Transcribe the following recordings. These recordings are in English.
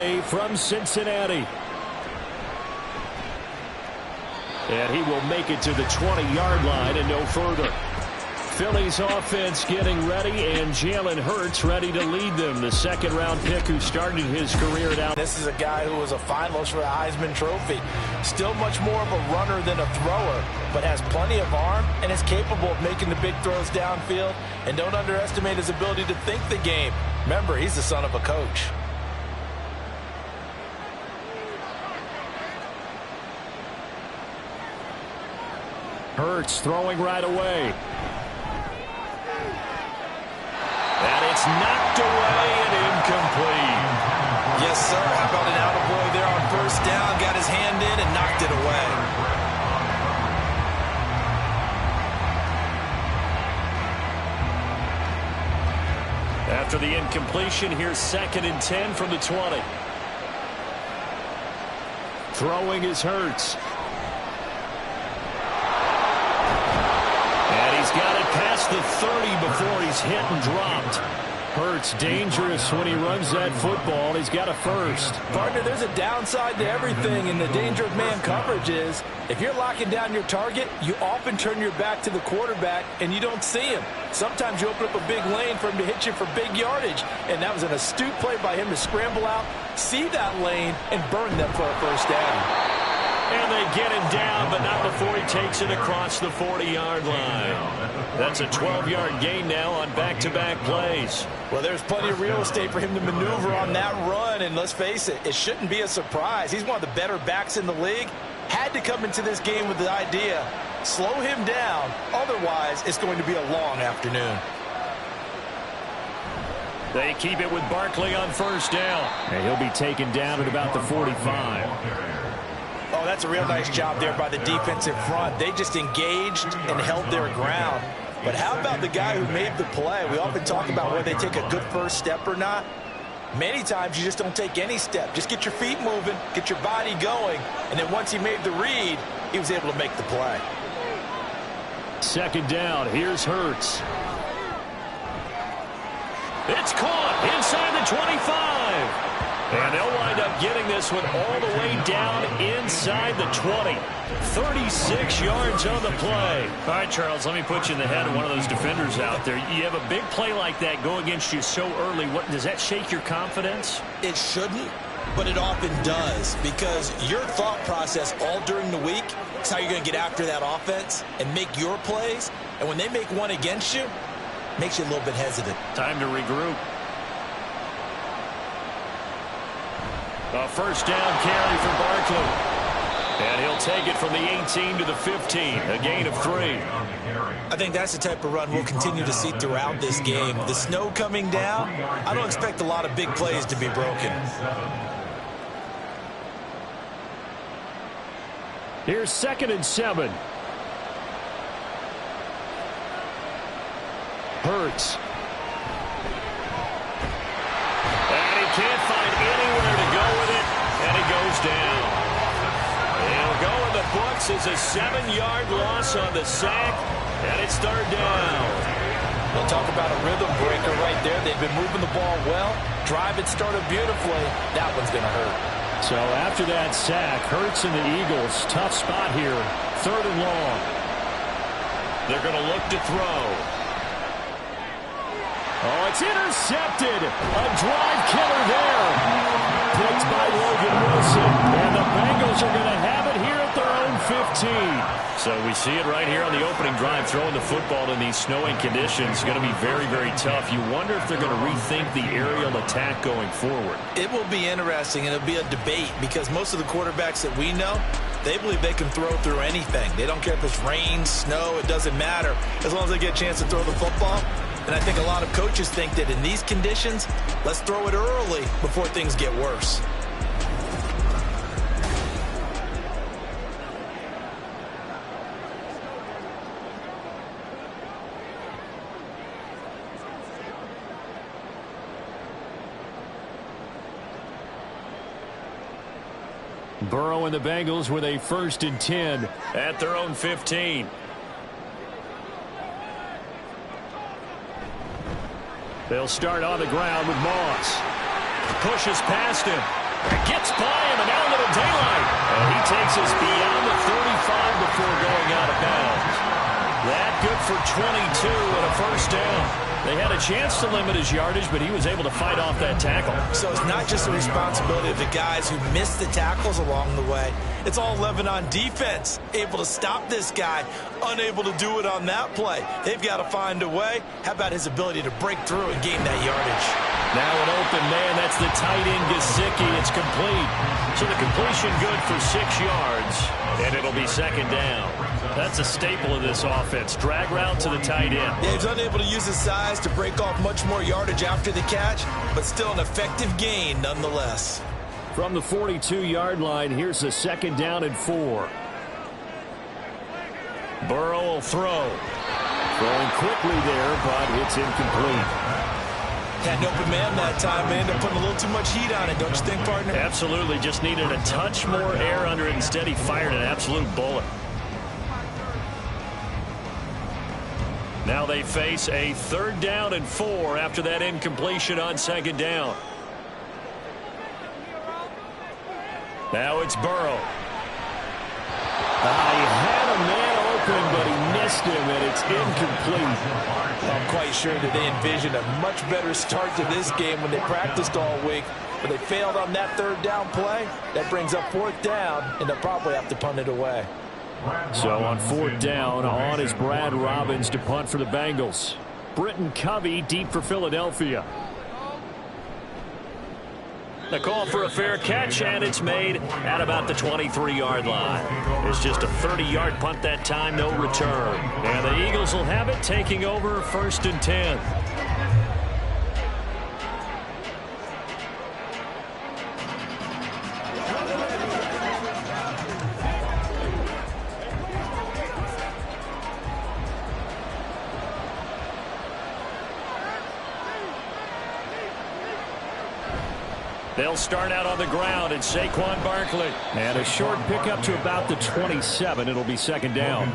From Cincinnati. And he will make it to the 20-yard line and no further. Philly's offense getting ready, and Jalen Hurts ready to lead them. The second-round pick who started his career down. This is a guy who was a finalist for the Heisman Trophy. Still much more of a runner than a thrower, but has plenty of arm and is capable of making the big throws downfield. And don't underestimate his ability to think the game. Remember, he's the son of a coach. Hurts throwing right away. And it's knocked away and incomplete. Yes, sir. How about an attaboy there on first down? Got his hand in and knocked it away. After the incompletion, here's 2nd and 10 from the 20. Throwing is Hurts. He's got it past the 30 before he's hit and dropped. Hurts dangerous when he runs that football. He's got a first. Partner, there's a downside to everything, and the danger of man coverage is if you're locking down your target, you often turn your back to the quarterback and you don't see him. Sometimes you open up a big lane for him to hit you for big yardage, and that was an astute play by him to scramble out, see that lane, and burn them for a first down. And they get him down, but not before he takes it across the 40-yard line. That's a 12-yard gain now on back-to-back plays. Well, there's plenty of real estate for him to maneuver on that run, and let's face it, it shouldn't be a surprise. He's one of the better backs in the league. Had to come into this game with the idea, slow him down, otherwise it's going to be a long afternoon. They keep it with Barkley on first down. And he'll be taken down at about the 45. Oh, that's a real nice job there by the defensive front. They just engaged and held their ground. But how about the guy who made the play? We often talk about whether they take a good first step or not. Many times you just don't take any step. Just get your feet moving, get your body going, and then once he made the read, he was able to make the play. 2nd down. Here's Hurts. It's caught inside the 25. And they'll wind up getting this one all the way down inside the 20. 36 yards on the play. All right, Charles, let me put you in the head of one of those defenders out there. You have a big play like that go against you so early. What does that shake your confidence? It shouldn't, but it often does, because your thought process all during the week is how you're going to get after that offense and make your plays. And when they make one against you, it makes you a little bit hesitant. Time to regroup. A first down carry for Barkley. And he'll take it from the 18 to the 15, a gain of 3. I think that's the type of run we'll continue to see throughout this game. The snow coming down, I don't expect a lot of big plays to be broken. Here's 2nd and 7. Hurts. And he can't find anywhere to go with it, and he goes down. He'll go in the books as a 7-yard loss on the sack, and it's 3rd down. We'll talk about a rhythm breaker right there. They've been moving the ball well. Drive it started beautifully. That one's going to hurt. So after that sack, Hurts and the Eagles, tough spot here. 3rd and long. They're going to look to throw. Oh, it's intercepted. A drive killer there. Picked by Logan Wilson. And the Bengals are going to have it here at their own 15. So we see it right here on the opening drive. Throwing the football in these snowing conditions is going to be very, very tough. You wonder if they're going to rethink the aerial attack going forward. It will be interesting, and it'll be a debate, because most of the quarterbacks that we know, they believe they can throw through anything. They don't care if it's rain, snow, it doesn't matter, as long as they get a chance to throw the football. And I think a lot of coaches think that in these conditions, let's throw it early before things get worse. Burrow and the Bengals with a 1st and 10 at their own 15. They'll start on the ground with Moss. Pushes past him. Gets by him, and now a little daylight. And he takes us beyond the 35 before going out of bounds. That good for 22 and a first down. They had a chance to limit his yardage, but he was able to fight off that tackle. So it's not just the responsibility of the guys who missed the tackles along the way. It's all 11 on defense. Able to stop this guy, unable to do it on that play. They've got to find a way. How about his ability to break through and gain that yardage? Now an open man. That's the tight end, Gesicki. It's complete. So the completion good for 6 yards, and it'll be second down. That's a staple of this offense. Drag route to the tight end. Yeah, he's unable to use his size to break off much more yardage after the catch, but still an effective gain nonetheless. From the 42-yard line, here's a second down and 4. Burrow will throw. Throwing quickly there, but it's incomplete. Had an open man that time. They ended up putting a little too much heat on it, don't you think, partner? Absolutely. Just needed a touch more air under it. Instead, he fired an absolute bullet. Now they face a third down and 4 after that incompletion on second down. Now it's Burrow. He had a man open, but he missed him, and it's incomplete. I'm quite sure that they envisioned a much better start to this game when they practiced all week, but they failed on that third down play. That brings up fourth down, and they'll probably have to punt it away. So on fourth down, on is Brad Robbins to punt for the Bengals. Britton Covey deep for Philadelphia. The call for a fair catch, and it's made at about the 23-yard line. It's just a 30-yard punt that time, no return. And the Eagles will have it, taking over first and 10. They'll start out on the ground, and Saquon Barkley. And a short pickup to about the 27. It'll be second down.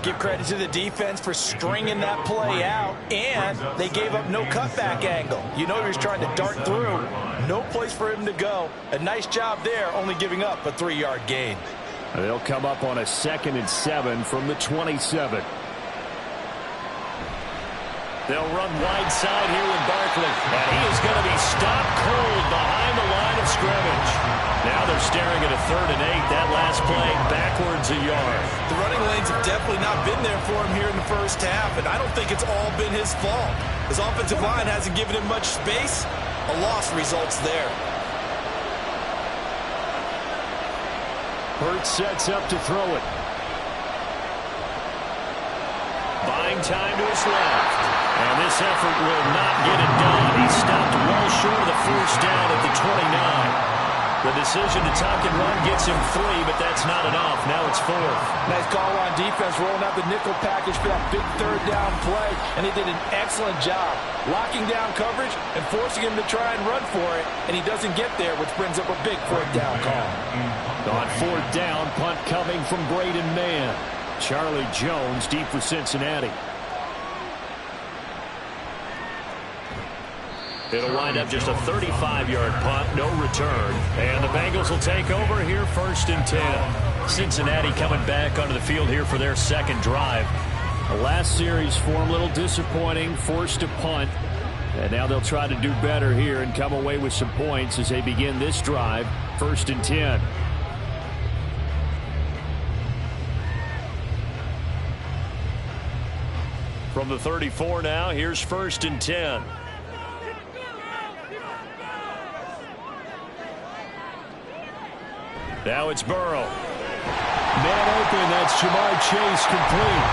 Give credit to the defense for stringing that play out, and they gave up no cutback angle. You know he was trying to dart through. No place for him to go. A nice job there, only giving up a 3-yard gain. They'll come up on a 2nd and 7 from the 27. They'll run wide side here with Barkley. And he is going to be stopped cold behind the line of scrimmage. Now they're staring at a 3rd and 8. That last play backwards a yard. The running lanes have definitely not been there for him here in the first half, and I don't think it's all been his fault. His offensive line hasn't given him much space. A loss results there. Hurts sets up to throw it. Buying time to his left. And this effort will not get it done. He stopped well short of the first down at the 29. The decision to tuck and run gets him 3, but that's not enough. Now it's 4th. Nice call on defense, rolling out the nickel package for that big third down play, and they did an excellent job locking down coverage and forcing him to try and run for it, and he doesn't get there, which brings up a big fourth down call. On fourth down, punt coming from Braden Mann. Charlie Jones deep for Cincinnati. It'll wind up just a 35-yard punt, no return. And the Bengals will take over here first and 10. Cincinnati coming back onto the field here for their second drive. The last series for them a little disappointing, forced to punt. And now they'll try to do better here and come away with some points as they begin this drive, first and 10. From the 34 now, here's first and 10. Now it's Burrow. Man open, that's Jamar Chase complete.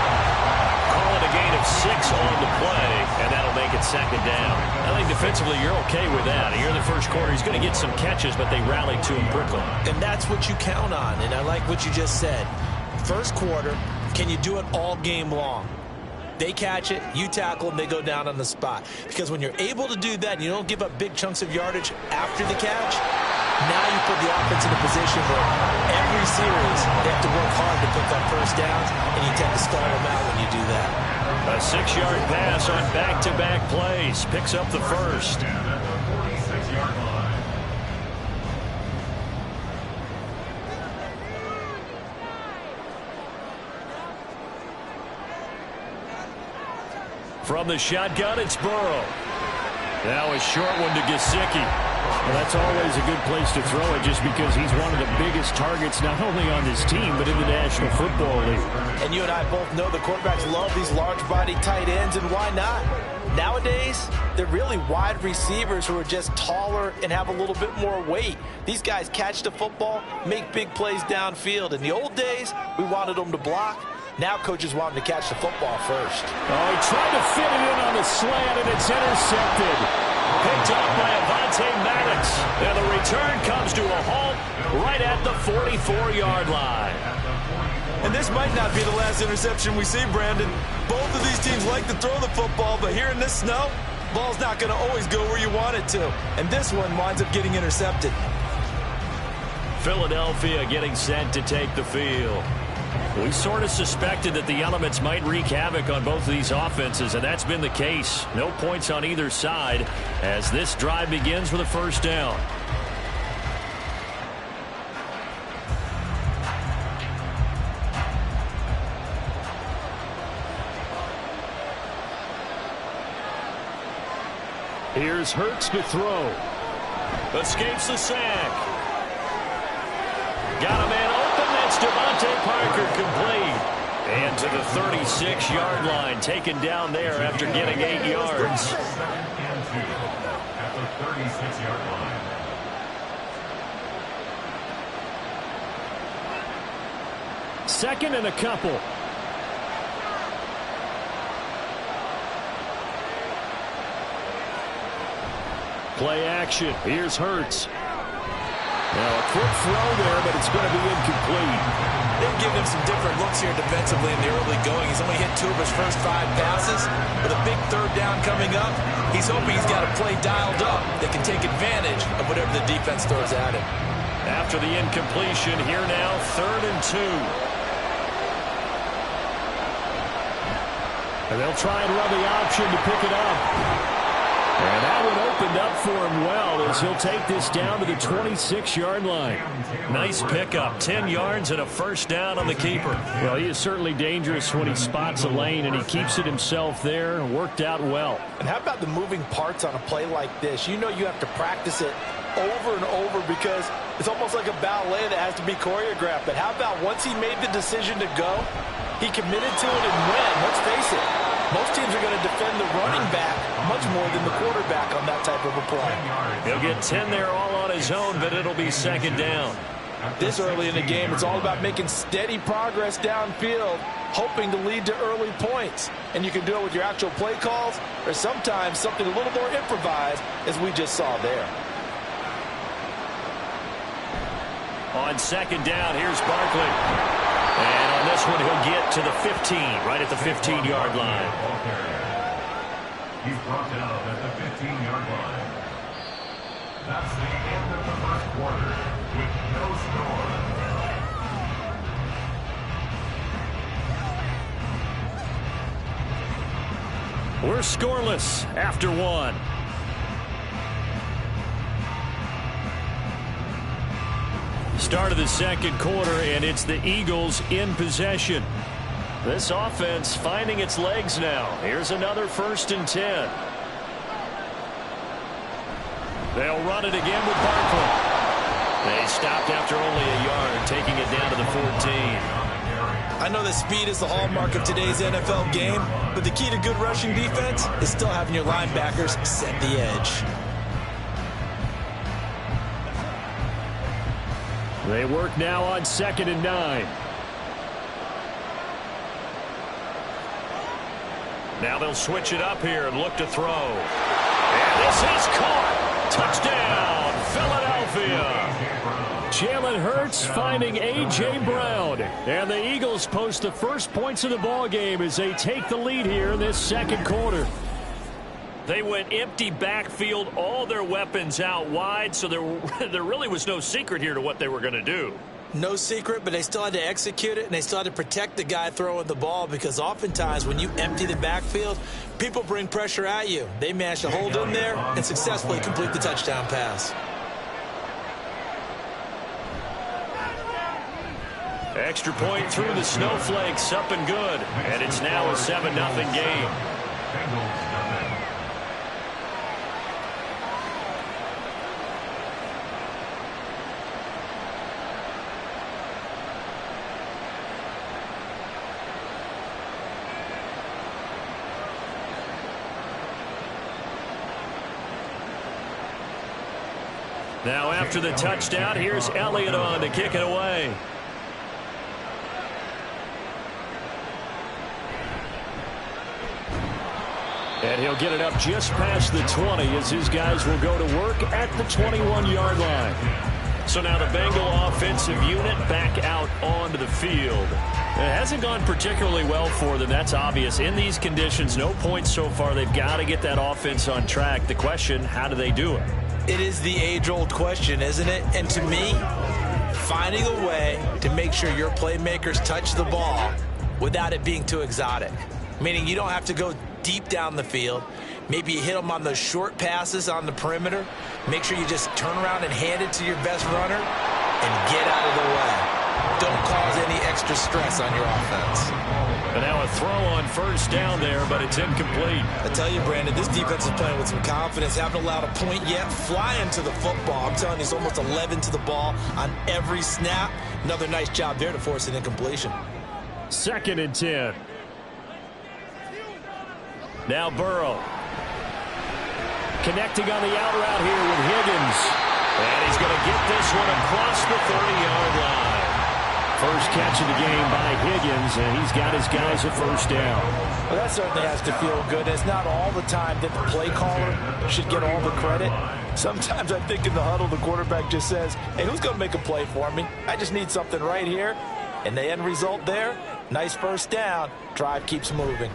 Call it a gain of 6 on the play, and that'll make it second down. I think defensively you're okay with that. Here in the first quarter, he's going to get some catches, but they rallied to him quickly. And that's what you count on, and I like what you just said. First quarter, can you do it all game long? They catch it, you tackle them, they go down on the spot. Because when you're able to do that and you don't give up big chunks of yardage after the catch, now you put the offense in a position where every series they have to work hard to pick up first downs, and you tend to stall them out when you do that. A 6-yard pass on back-to-back plays. Picks up the first. From the shotgun, it's Burrow. Now a short one to Gesicki. Well, that's always a good place to throw it just because he's one of the biggest targets not only on this team but in the National Football League. And you and I both know the quarterbacks love these large-body tight ends, and why not? Nowadays, they're really wide receivers who are just taller and have a little bit more weight. These guys catch the football, make big plays downfield. In the old days, we wanted them to block. Now coaches want him to catch the football first. Oh, he tried to fit it in on the slant, and it's intercepted. Picked up by Avonte Maddox. And the return comes to a halt right at the 44-yard line. And this might not be the last interception we see, Brandon. Both of these teams like to throw the football, but here in this snow, ball's not going to always go where you want it to. And this one winds up getting intercepted. Philadelphia getting set to take the field. We sort of suspected that the elements might wreak havoc on both of these offenses, and that's been the case. No points on either side as this drive begins with a first down. Here's Hurts to throw. Escapes the sack. Got a man open. That's Devontae Parker complete. And to the 36-yard line. Taken down there after getting 8 yards. At the 36-yard line. Second and a couple. Play action. Here's Hurts. Now a quick throw there, but it's going to be incomplete. They've given him some different looks here defensively in the early going. He's only hit 2 of his first 5 passes. With a big third down coming up, he's hoping he's got a play dialed up that can take advantage of whatever the defense throws at him. After the incompletion, here now, 3rd and 2. And they'll try and run the option to pick it up. And that one opened up for him well as he'll take this down to the 26-yard line. Nice pickup, 10 yards and a first down on the keeper. Well, he is certainly dangerous when he spots a lane, and he keeps it himself there. Worked out well. And how about the moving parts on a play like this? You know you have to practice it over and over because it's almost like a ballet that has to be choreographed. But how about once he made the decision to go, he committed to it and went. Let's face it. Most teams are going to defend the running back much more than the quarterback on that type of a play. He'll get 10 there all on his own, but it'll be second down. This early in the game, it's all about making steady progress downfield, hoping to lead to early points. And you can do it with your actual play calls or sometimes something a little more improvised, as we just saw there. On second down, here's Barkley. And on this one, he'll get to the 15, right at the 15-yard line. He's brought down at the 15-yard line. That's the end of the first quarter with no score. We're scoreless after one. Start of the second quarter, and it's the Eagles in possession. This offense finding its legs now. Here's another 1st and 10. They'll run it again with Barkley. They stopped after only a yard, taking it down to the 14. I know that speed is the hallmark of today's NFL game, but the key to good rushing defense is still having your linebackers set the edge. They work now on 2nd and 9. Now they'll switch it up here and look to throw. And this is caught. Touchdown, Philadelphia. Jalen Hurts finding A.J. Brown. And the Eagles post the first points of the ball game as they take the lead here in this second quarter. They went empty backfield, all their weapons out wide, so there really was no secret here to what they were going to do. No secret, but they still had to execute it, and they still had to protect the guy throwing the ball because oftentimes when you empty the backfield, people bring pressure at you. They managed to hold in there and successfully complete the touchdown pass. Extra point through the snowflakes, up and good. And it's now a 7-0 game. Bengals nothing. Now after the touchdown, here's Elliott on to kick it away. And he'll get it up just past the 20 as his guys will go to work at the 21-yard line. So now the Bengal offensive unit back out onto the field. It hasn't gone particularly well for them. That's obvious. In these conditions, no points so far. They've got to get that offense on track. The question, how do they do it? It is the age-old question, isn't it? And to me, finding a way to make sure your playmakers touch the ball without it being too exotic. Meaning you don't have to go deep down the field. Maybe you hit them on those short passes on the perimeter. Make sure you just turn around and hand it to your best runner and get out of the way. Don't cause any extra stress on your offense. And now a throw on first down there, but it's incomplete. I tell you, Brandon, this defense is playing with some confidence. Haven't allowed a point yet. Flying to the football. I'm telling you, it's almost 11 to the ball on every snap. Another nice job there to force an incompletion. 2nd and 10. Now Burrow. Connecting on the out route here with Higgins. And he's going to get this one across the 30-yard line. First catch of the game by Higgins, and he's got his guys a first down. Well, that certainly has to feel good. It's not all the time that the play caller should get all the credit. Sometimes I think in the huddle, the quarterback just says, hey, who's going to make a play for me? I just need something right here. And the end result there, nice first down. Drive keeps moving.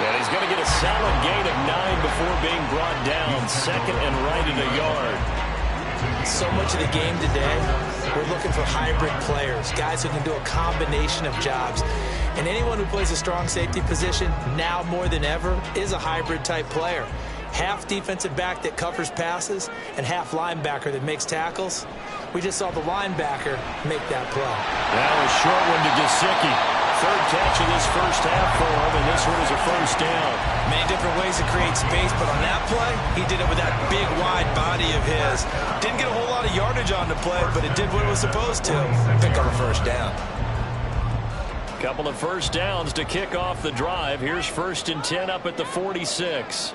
And he's going to get a solid gain of 9 before being brought down. 2nd and right in a yard. So much of the game today, we're looking for hybrid players, guys who can do a combination of jobs. And anyone who plays a strong safety position, now more than ever, is a hybrid type player. Half defensive back that covers passes and half linebacker that makes tackles. We just saw the linebacker make that play. That was a short one to Gesicki. 3rd catch of this first half for him, and this one is a first down. Many different ways to create space, but on that play, he did it with that big, wide body of his. Didn't get a whole lot of yardage on the play, but it did what it was supposed to. Pick up a first down. Couple of first downs to kick off the drive. Here's 1st and 10 up at the 46.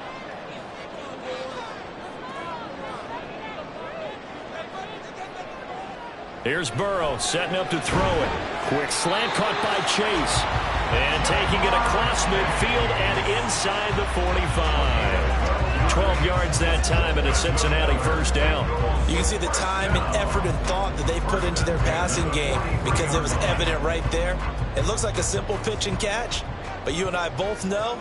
Here's Burrow setting up to throw it. Quick slant caught by Chase. And taking it across midfield and inside the 45. 12 yards that time and a Cincinnati first down. You can see the time and effort and thought that they put into their passing game because it was evident right there. It looks like a simple pitch and catch, but you and I both know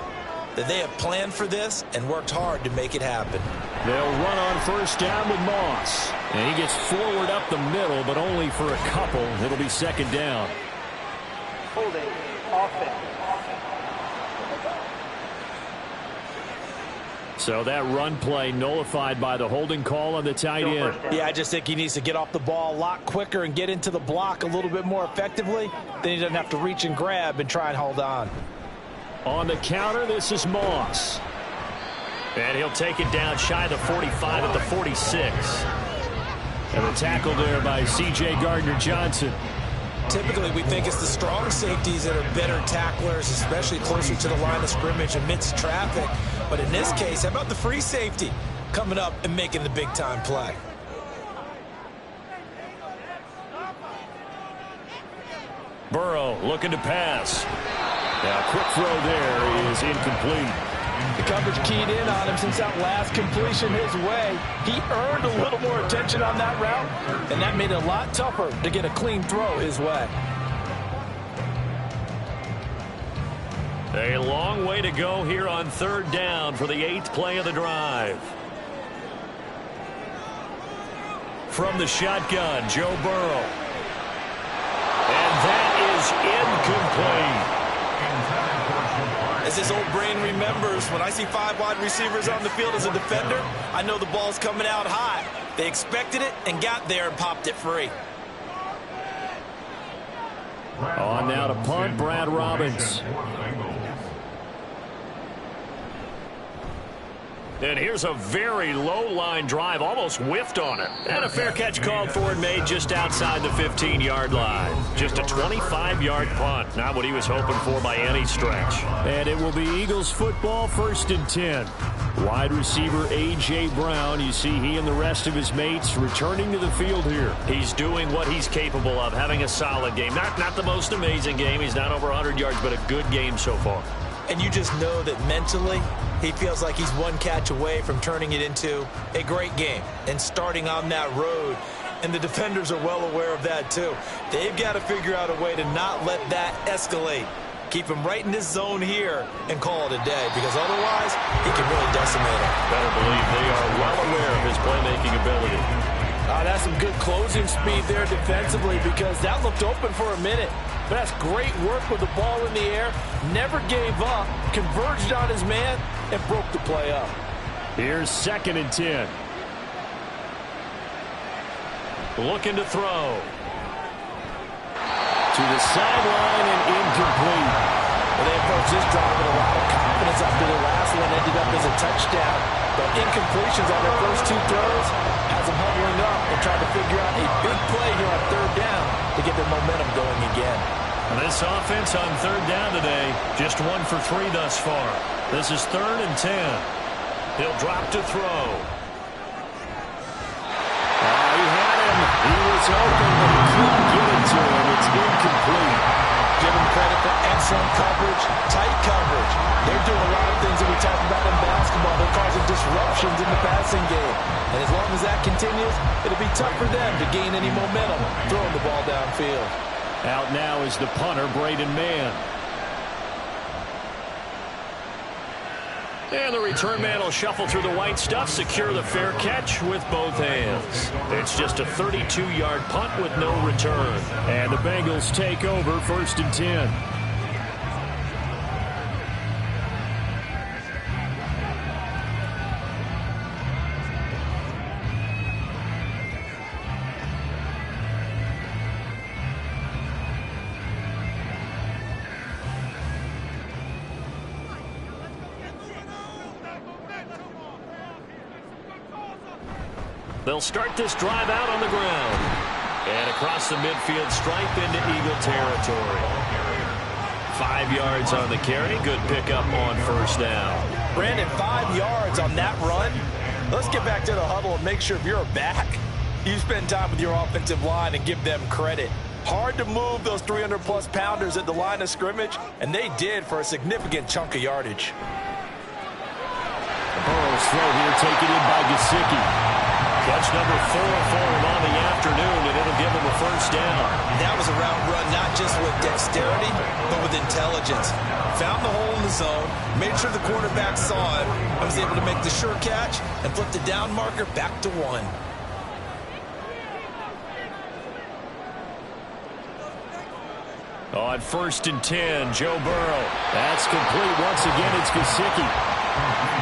that they have planned for this and worked hard to make it happen. They'll run on first down with Moss. And he gets forward up the middle, but only for a couple. It'll be 2nd down. Holding offense. So that run play nullified by the holding call on the tight end. Yeah, I just think he needs to get off the ball a lot quicker and get into the block a little bit more effectively. Then he doesn't have to reach and grab and try and hold on. On the counter, this is Moss. And he'll take it down shy of the 45 at the 46. And the tackle there by C.J. Gardner-Johnson. Typically, we think it's the strong safeties that are better tacklers, especially closer to the line of scrimmage amidst traffic. But in this case, how about the free safety coming up and making the big-time play? Burrow looking to pass. Now, quick throw there is incomplete. The coverage keyed in on him since that last completion his way. He earned a little more attention on that route, and that made it a lot tougher to get a clean throw his way. A long way to go here on 3rd down for the 8th play of the drive. From the shotgun, Joe Burrow. And that is incomplete. As this old brain remembers, when I see 5 wide receivers on the field as a defender, I know the ball's coming out high. They expected it and got there and popped it free. On now to punt, Brad Robbins. And here's a very low-line drive, almost whiffed on it. And a fair catch called for and made just outside the 15-yard line. Just a 25-yard punt, not what he was hoping for by any stretch. And it will be Eagles football, 1st and 10. Wide receiver A.J. Brown, you see he and the rest of his mates returning to the field here. He's doing what he's capable of, having a solid game. Not the most amazing game. He's not over 100 yards, but a good game so far. And you just know that mentally, he feels like he's one catch away from turning it into a great game and starting on that road. And the defenders are well aware of that, too. They've got to figure out a way to not let that escalate. Keep him right in this zone here and call it a day, because otherwise, he can really decimate him. Better believe they are well aware of his playmaking ability. That's some good closing speed there defensively, because that looked open for a minute. But that's great work with the ball in the air. Never gave up, converged on his man, and broke the play up. Here's 2nd and 10. Looking to throw. To the sideline and incomplete. Well, they approached this drive with a lot of confidence after the last one ended up as a touchdown. But incompletions on their first 2 throws has them huddling up and trying to figure out a big play here on 3rd down to get their momentum going again. This offense on 3rd down today, just 1 for 3 thus far. This is 3rd and 10. He'll drop to throw. He had him. He was open, but he couldn't get it to him. It's incomplete. Give him credit for excellent coverage, tight coverage. They're doing a lot of things that we talk about in basketball. They're causing disruptions in the passing game. And as long as that continues, it'll be tough for them to gain any momentum throwing the ball downfield. Out now is the punter, Braden Mann. And the return man will shuffle through the white stuff, secure the fair catch with both hands. It's just a 32-yard punt with no return. And the Bengals take over, 1st and 10. They'll start this drive out on the ground. And across the midfield stripe into Eagle territory. 5 yards on the carry. Good pickup on 1st down. Brandon, 5 yards on that run. Let's get back to the huddle and make sure if you're a back, you spend time with your offensive line and give them credit. Hard to move those 300-plus pounders at the line of scrimmage, and they did for a significant chunk of yardage. Burrow's throw here taken in by Gesicki. Catch number 4 for him on the afternoon, and it'll give him a 1st down. That was a route run not just with dexterity, but with intelligence. Found the hole in the zone, made sure the quarterback saw it, and was able to make the sure catch and flip the down marker back to 1. On 1st and 10, Joe Burrow. That's complete. Once again, it's Gesicki.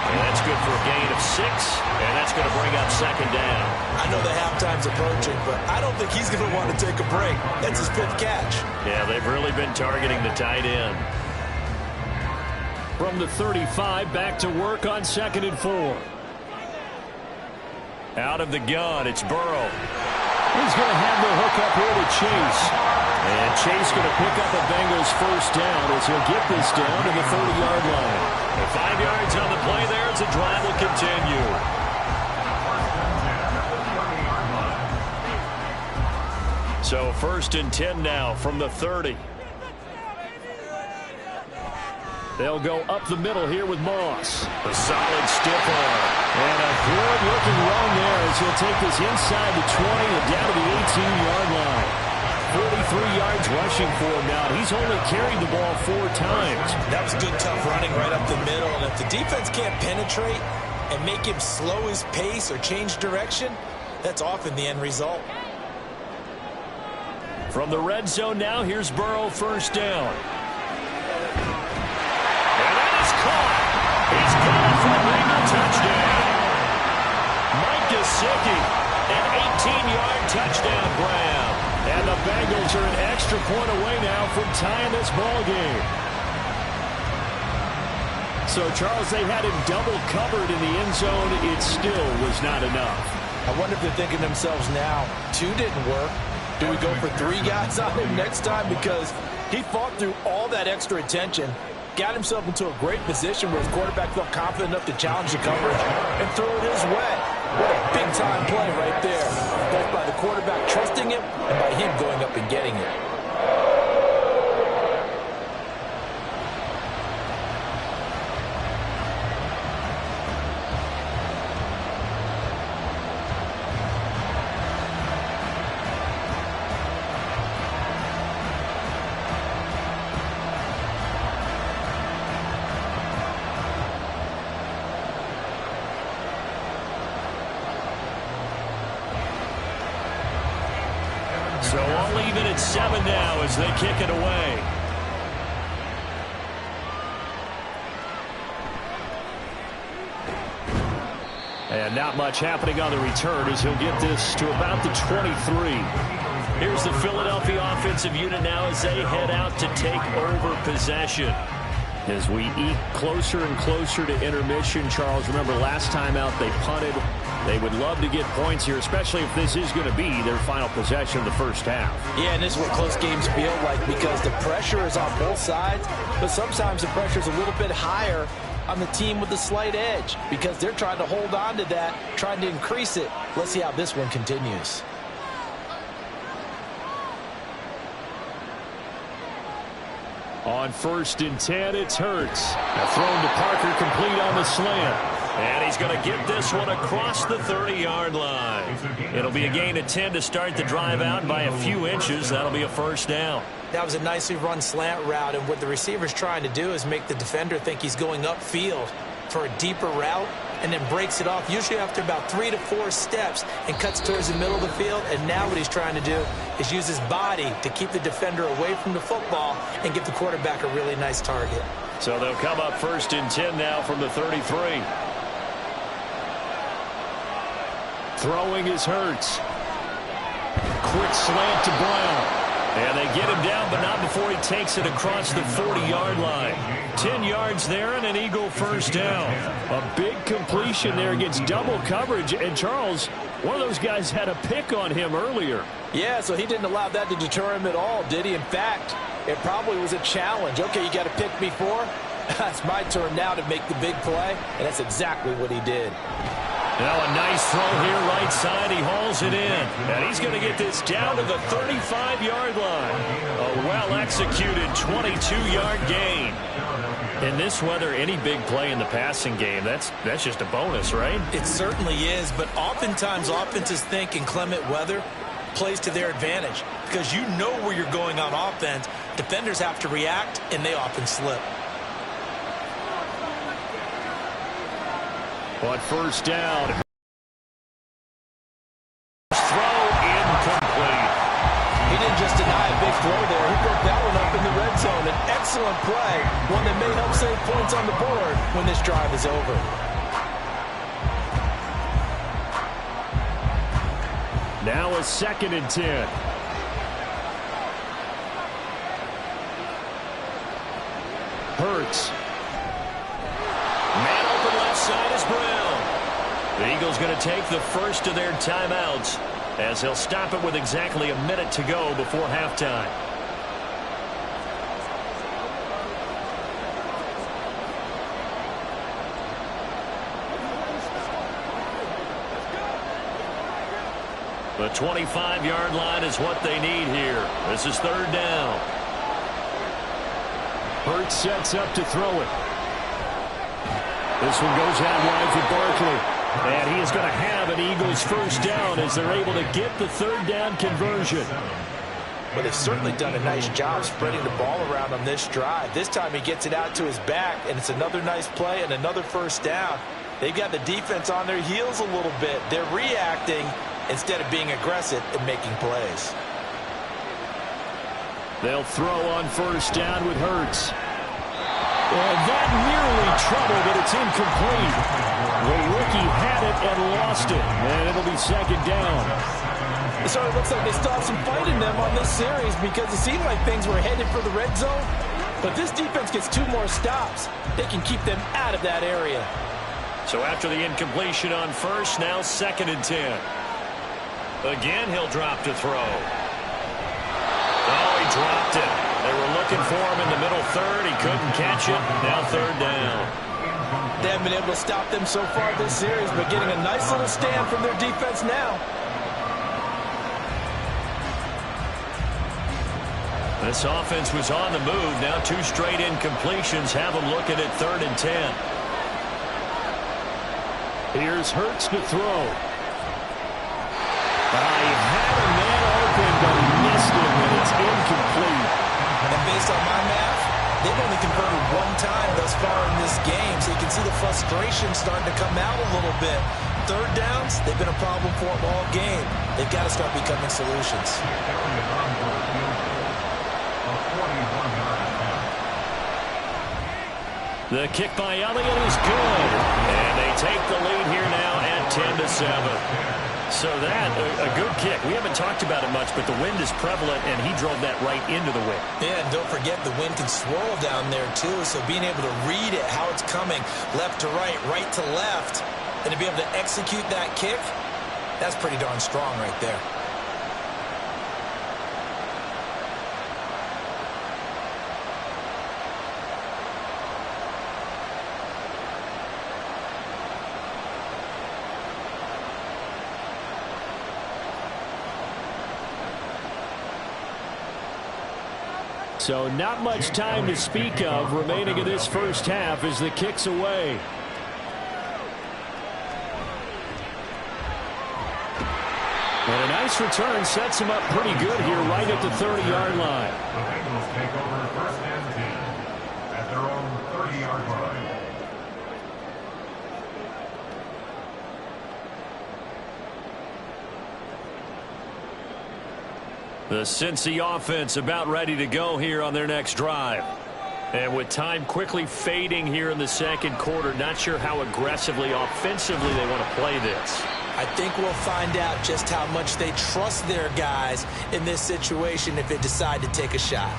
And that's good for a gain of 6, and that's going to bring up 2nd down. I know the halftime's approaching, but I don't think he's going to want to take a break. That's his 5th catch. Yeah, they've really been targeting the tight end. From the 35, back to work on 2nd and 4. Out of the gun, it's Burrow. He's going to have the hook up here to Chase. And Chase going to pick up a Bengals 1st down as he'll get this down to the 30-yard line. And 5 yards on the play there as the drive will continue. So 1st and 10 now from the 30. They'll go up the middle here with Moss. A solid stiff arm. And a good-looking run there as he'll take this inside the 20 and down to the 18-yard line. 43 yards rushing for him now. He's only carried the ball 4 times. That was good, tough running right up the middle. And if the defense can't penetrate and make him slow his pace or change direction, that's often the end result. From the red zone now, here's Burrow, 1st down. And that is caught. He's got it for a Bengal touchdown. Mike Gesicki, an 18-yard touchdown grab. And the Bengals are an extra point away now from tying this ball game. So, Charles, they had him double covered in the end zone. It still was not enough. I wonder if they're thinking to themselves now, 2 didn't work. Do we go for 3 guys on him next time? Because he fought through all that extra attention, got himself into a great position where his quarterback felt confident enough to challenge the coverage and throw it his way. What a big-time play right there, both by the quarterback trusting him and by him going up and getting it. So all even at 7 now as they kick it away. And not much happening on the return as he'll get this to about the 23. Here's the Philadelphia offensive unit now as they head out to take over possession. As we eke closer and closer to intermission, Charles, remember last time out they punted. They would love to get points here, especially if this is going to be their final possession of the first half. Yeah, and this is what close games feel like because the pressure is on both sides, but sometimes the pressure is a little bit higher on the team with the slight edge because they're trying to hold on to that, trying to increase it. Let's see how this one continues. On 1st and 10, it's Hurts. Thrown to Parker, complete on the slant. And he's going to get this one across the 30-yard line. It'll be a gain of 10 to start the drive out by a few inches. That'll be a first down. That was a nicely run slant route, and what the receiver's trying to do is make the defender think he's going upfield for a deeper route and then breaks it off, usually after about 3 to 4 steps, and cuts towards the middle of the field. And now what he's trying to do is use his body to keep the defender away from the football and give the quarterback a really nice target. So they'll come up 1st and 10 now from the 33. Throwing is Hurts. Quick slant to Brown. And they get him down, but not before he takes it across the 40-yard line. 10 yards there and an Eagle first down. A big completion there against double coverage. And Charles, one of those guys had a pick on him earlier. Yeah, so he didn't allow that to deter him at all, did he? In fact, it probably was a challenge. Okay, you got to pick me 4? That's my turn now to make the big play, and that's exactly what he did. Now a nice throw here right side. He hauls it in. And he's going to get this down to the 35-yard line. A well-executed 22-yard gain. In this weather, any big play in the passing game, that's just a bonus, right? It certainly is, but oftentimes offenses think inclement weather plays to their advantage because you know where you're going on offense. Defenders have to react, and they often slip. On 1st down. Throw incomplete. He didn't just deny a big throw there. He broke that one up in the red zone. An excellent play, one that may help save points on the board when this drive is over. Now a 2nd and 10. Hurts. Man open left side is Brown. The Eagles going to take the first of their timeouts as they'll stop it with exactly a minute to go before halftime. The 25-yard line is what they need here. This is 3rd down. Hurts sets up to throw it. This one goes out wide for Barkley. And he is going to have an Eagles first down as they're able to get the 3rd down conversion. But they've certainly done a nice job spreading the ball around on this drive. This time he gets it out to his back, and it's another nice play and another first down. They've got the defense on their heels a little bit. They're reacting instead of being aggressive and making plays. They'll throw on 1st down with Hurts. And that nearly trouble, but it's incomplete. The rookie had it and lost it. And it'll be 2nd down. It sort of looks like they still have some fight in them on this series because it seemed like things were headed for the red zone. But this defense gets 2 more stops. They can keep them out of that area. So after the incompletion on first, now 2nd and 10. Again, he'll drop to throw. Oh, he dropped it. They were looking for him in the middle third. He couldn't catch it. Now 3rd down. They haven't been able to stop them so far this series, but getting a nice little stand from their defense now. This offense was on the move. Now 2 straight incompletions have them looking at 3rd and 10. Here's Hurts to throw. He had a man open, but he missed him, and it's incomplete. And based on my math, they've only converted 1 time thus far in this game, so you can see the frustration starting to come out a little bit. 3rd downs, they've been a problem for them all game. They've got to start becoming solutions. The kick by Elliott is good. And they take the lead here now at 10-7. So that, a good kick. We haven't talked about it much, but the wind is prevalent, and he drove that right into the wind. Yeah, and don't forget the wind can swirl down there, too. So being able to read it, how it's coming, left to right to left, and to be able to execute that kick, that's pretty darn strong right there. So not much time to speak of remaining in this first half as the kick's away. And a nice return sets him up pretty good here right at the 30-yard line. The Bengals take over 1st and 10 at their own 30-yard line. The Cincy offense about ready to go here on their next drive. And with time quickly fading here in the 2nd quarter, not sure how aggressively, offensively they want to play this. I think we'll find out just how much they trust their guys in this situation if they decide to take a shot.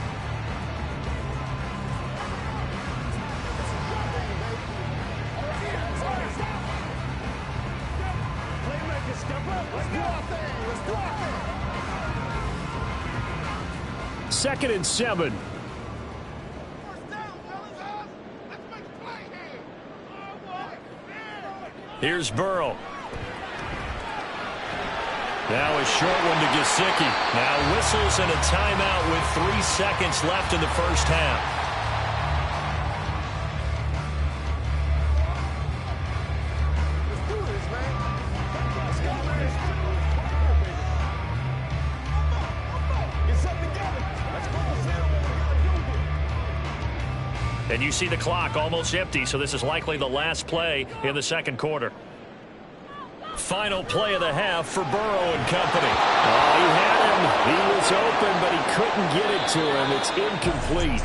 Second and 7. Here's Burrow. Now a short one to Gesicki. Now whistles and a timeout with 3 seconds left in the first half. And you see the clock almost empty, so this is likely the last play in the 2nd quarter. Final play of the half for Burrow and company. Oh, he had him. He was open, but he couldn't get it to him. It's incomplete.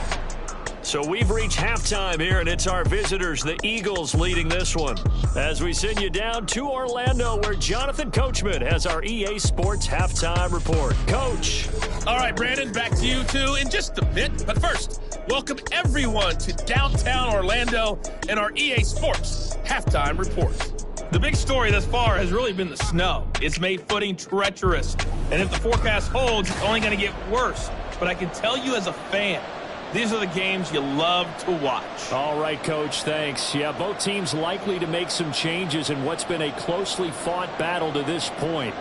So we've reached halftime here, and it's our visitors, the Eagles, leading this one. As we send you down to Orlando, where Jonathan Coachman has our EA Sports Halftime Report. Coach. All right, Brandon, back to you two in just a bit. But first, welcome everyone to downtown Orlando and our EA Sports Halftime Report. The big story thus far has really been the snow. It's made footing treacherous. And if the forecast holds, it's only going to get worse. But I can tell you as a fan, these are the games you love to watch. All right, Coach, thanks. Yeah, both teams likely to make some changes in what's been a closely fought battle to this point.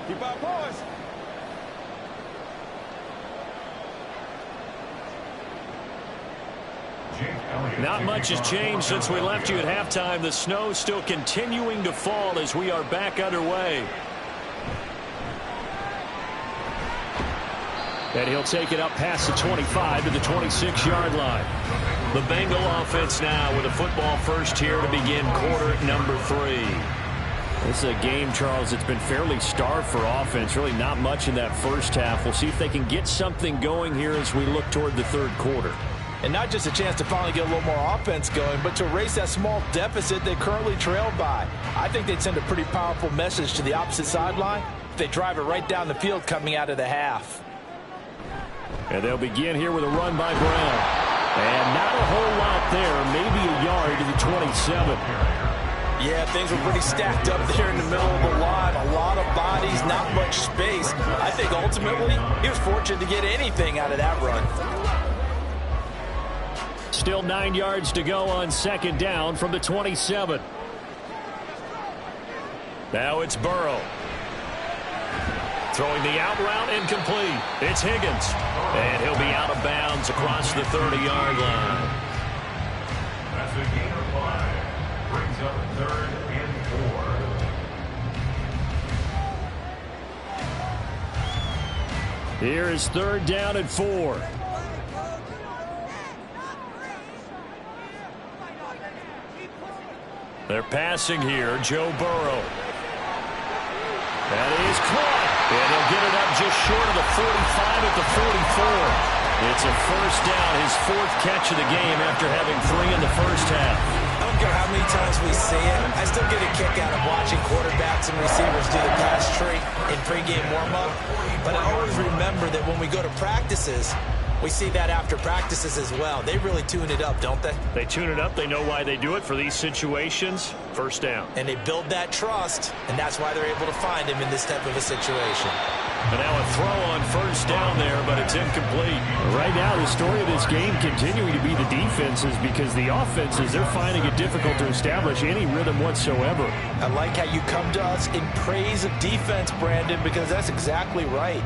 Keep our boys. Not much has changed since we left you at halftime. The snow still continuing to fall as we are back underway. And he'll take it up past the 25 to the 26-yard line. The Bengal offense now with a football first here to begin quarter number 3. This is a game, Charles, that's been fairly starved for offense. Really not much in that first half. We'll see if they can get something going here as we look toward the third quarter. And not just a chance to finally get a little more offense going, but to erase that small deficit they currently trailed by. I think they'd send a pretty powerful message to the opposite sideline if they drive it right down the field coming out of the half. And they'll begin here with a run by Brown. And not a whole lot there, maybe a yard to the 27. Yeah, things were pretty stacked up there in the middle of the line. A lot of bodies, not much space. I think ultimately he was fortunate to get anything out of that run. Still 9 yards to go on second down from the 27. Now it's Burrow. Throwing the out route, incomplete. It's Higgins. And he'll be out of bounds across the 30-yard line. That's a gain of 5. Brings up 3rd and 4. Here is 3rd down and 4. They're passing here. Joe Burrow. That is caught. And he'll get it up just short of the 45 at the 44. It's a first down, his 4th catch of the game after having 3 in the first half. I don't care how many times we see it. I still get a kick out of watching quarterbacks and receivers do the pass tree in pregame warm-up. But I always remember that when we go to practices, we see that after practices as well. They really tune it up, don't they? They tune it up. They know why they do it for these situations. First down. And they build that trust, and that's why they're able to find him in this type of a situation. And now a throw on first down there, but it's incomplete. Right now, the story of this game continuing to be the defenses, because the offenses, they're finding it difficult to establish any rhythm whatsoever. I like how you come to us in praise of defense, Brandon, because that's exactly right.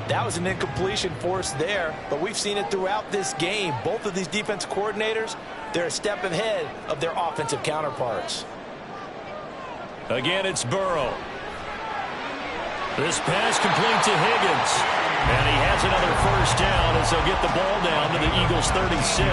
That was an incompletion forced there, but we've seen it throughout this game. Both of these defense coordinators, they're a step ahead of their offensive counterparts. Again, it's Burrow. This pass complete to Higgins. And he has another first down as they'll get the ball down to the Eagles' 36.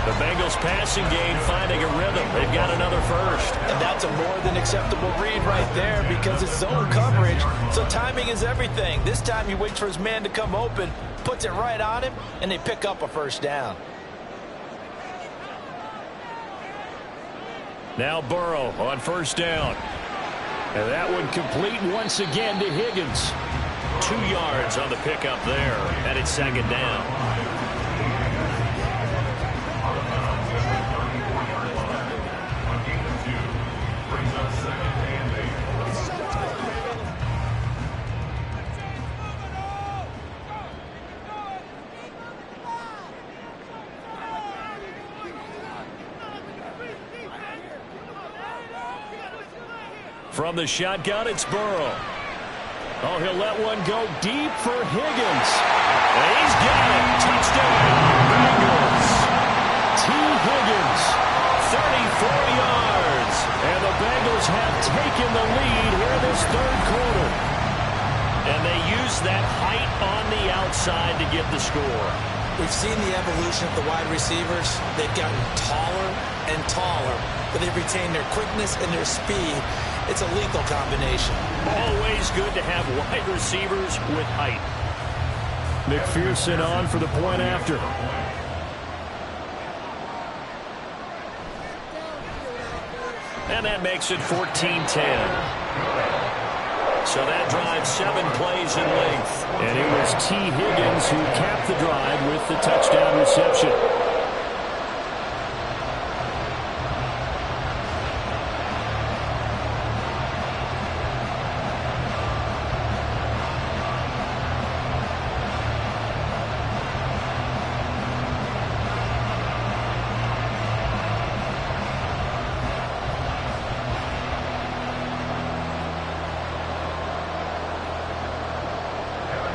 The Bengals passing game finding a rhythm. They've got another first. And that's a more than acceptable read right there because it's zone coverage, so timing is everything. This time he waits for his man to come open, puts it right on him, and they pick up a first down. Now Burrow on first down. And that one complete once again to Higgins. 2 yards on the pickup there, and it's second down. Brings up 2nd and 8. From the shotgun, it's Burrow. Oh, he'll let one go deep for Higgins. And he's got it. Touchdown, Bengals. T. Higgins, 34 yards. And the Bengals have taken the lead here in this third quarter. And they use that height on the outside to get the score. We've seen the evolution of the wide receivers. They've gotten taller and taller, but they've retained their quickness and their speed. It's a lethal combination. Always good to have wide receivers with height. McPherson on for the point after. And that makes it 14-10. So that drives 7 plays in length. And it was T. Higgins who capped the drive with the touchdown reception.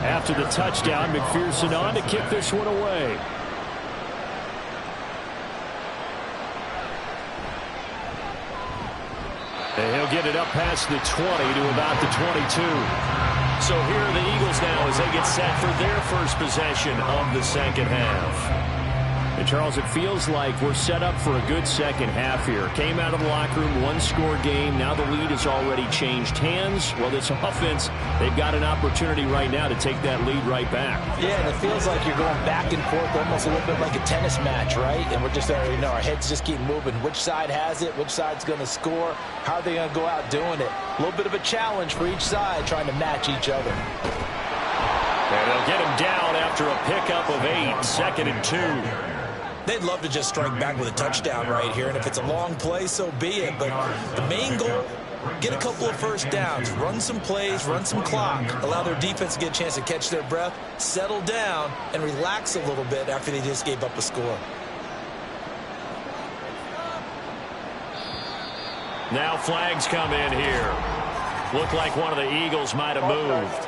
After the touchdown, McPherson on to kick this one away. And he'll get it up past the 20 to about the 22. So here are the Eagles now as they get set for their first possession of the second half. And Charles, it feels like we're set up for a good second half here. Came out of the locker room, one-score game. Now the lead has already changed hands. Well, this offense, they've got an opportunity right now to take that lead right back. Yeah, and it feels like you're going back and forth almost a little bit like a tennis match, right? And we're just, our heads just keep moving. Which side has it? Which side's going to score? How are they going to go out doing it? A little bit of a challenge for each side trying to match each other. And they'll get him down after a pickup of 8, 2nd and 2. They'd love to just strike back with a touchdown right here, and if it's a long play, so be it. But the main goal, get a couple of first downs, run some plays, run some clock, allow their defense to get a chance to catch their breath, settle down, and relax a little bit after they just gave up a score. Now flags come in here. Looked like one of the Eagles might have moved.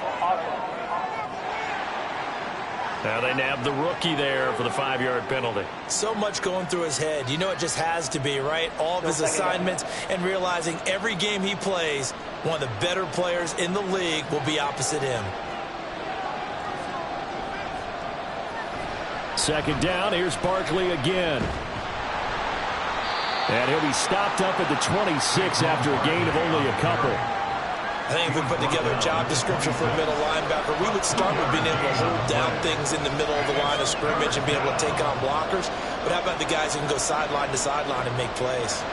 Now they nabbed the rookie there for the 5-yard penalty. So much going through his head. You know it just has to be, right? All of his assignments and realizing every game he plays, one of the better players in the league will be opposite him. Second down, here's Barkley again. And he'll be stopped up at the 26 after a gain of only a couple. I think if we put together a job description for a middle linebacker, we would start with being able to hold down things in the middle of the line of scrimmage and be able to take on blockers. But how about the guys who can go sideline to sideline and make plays?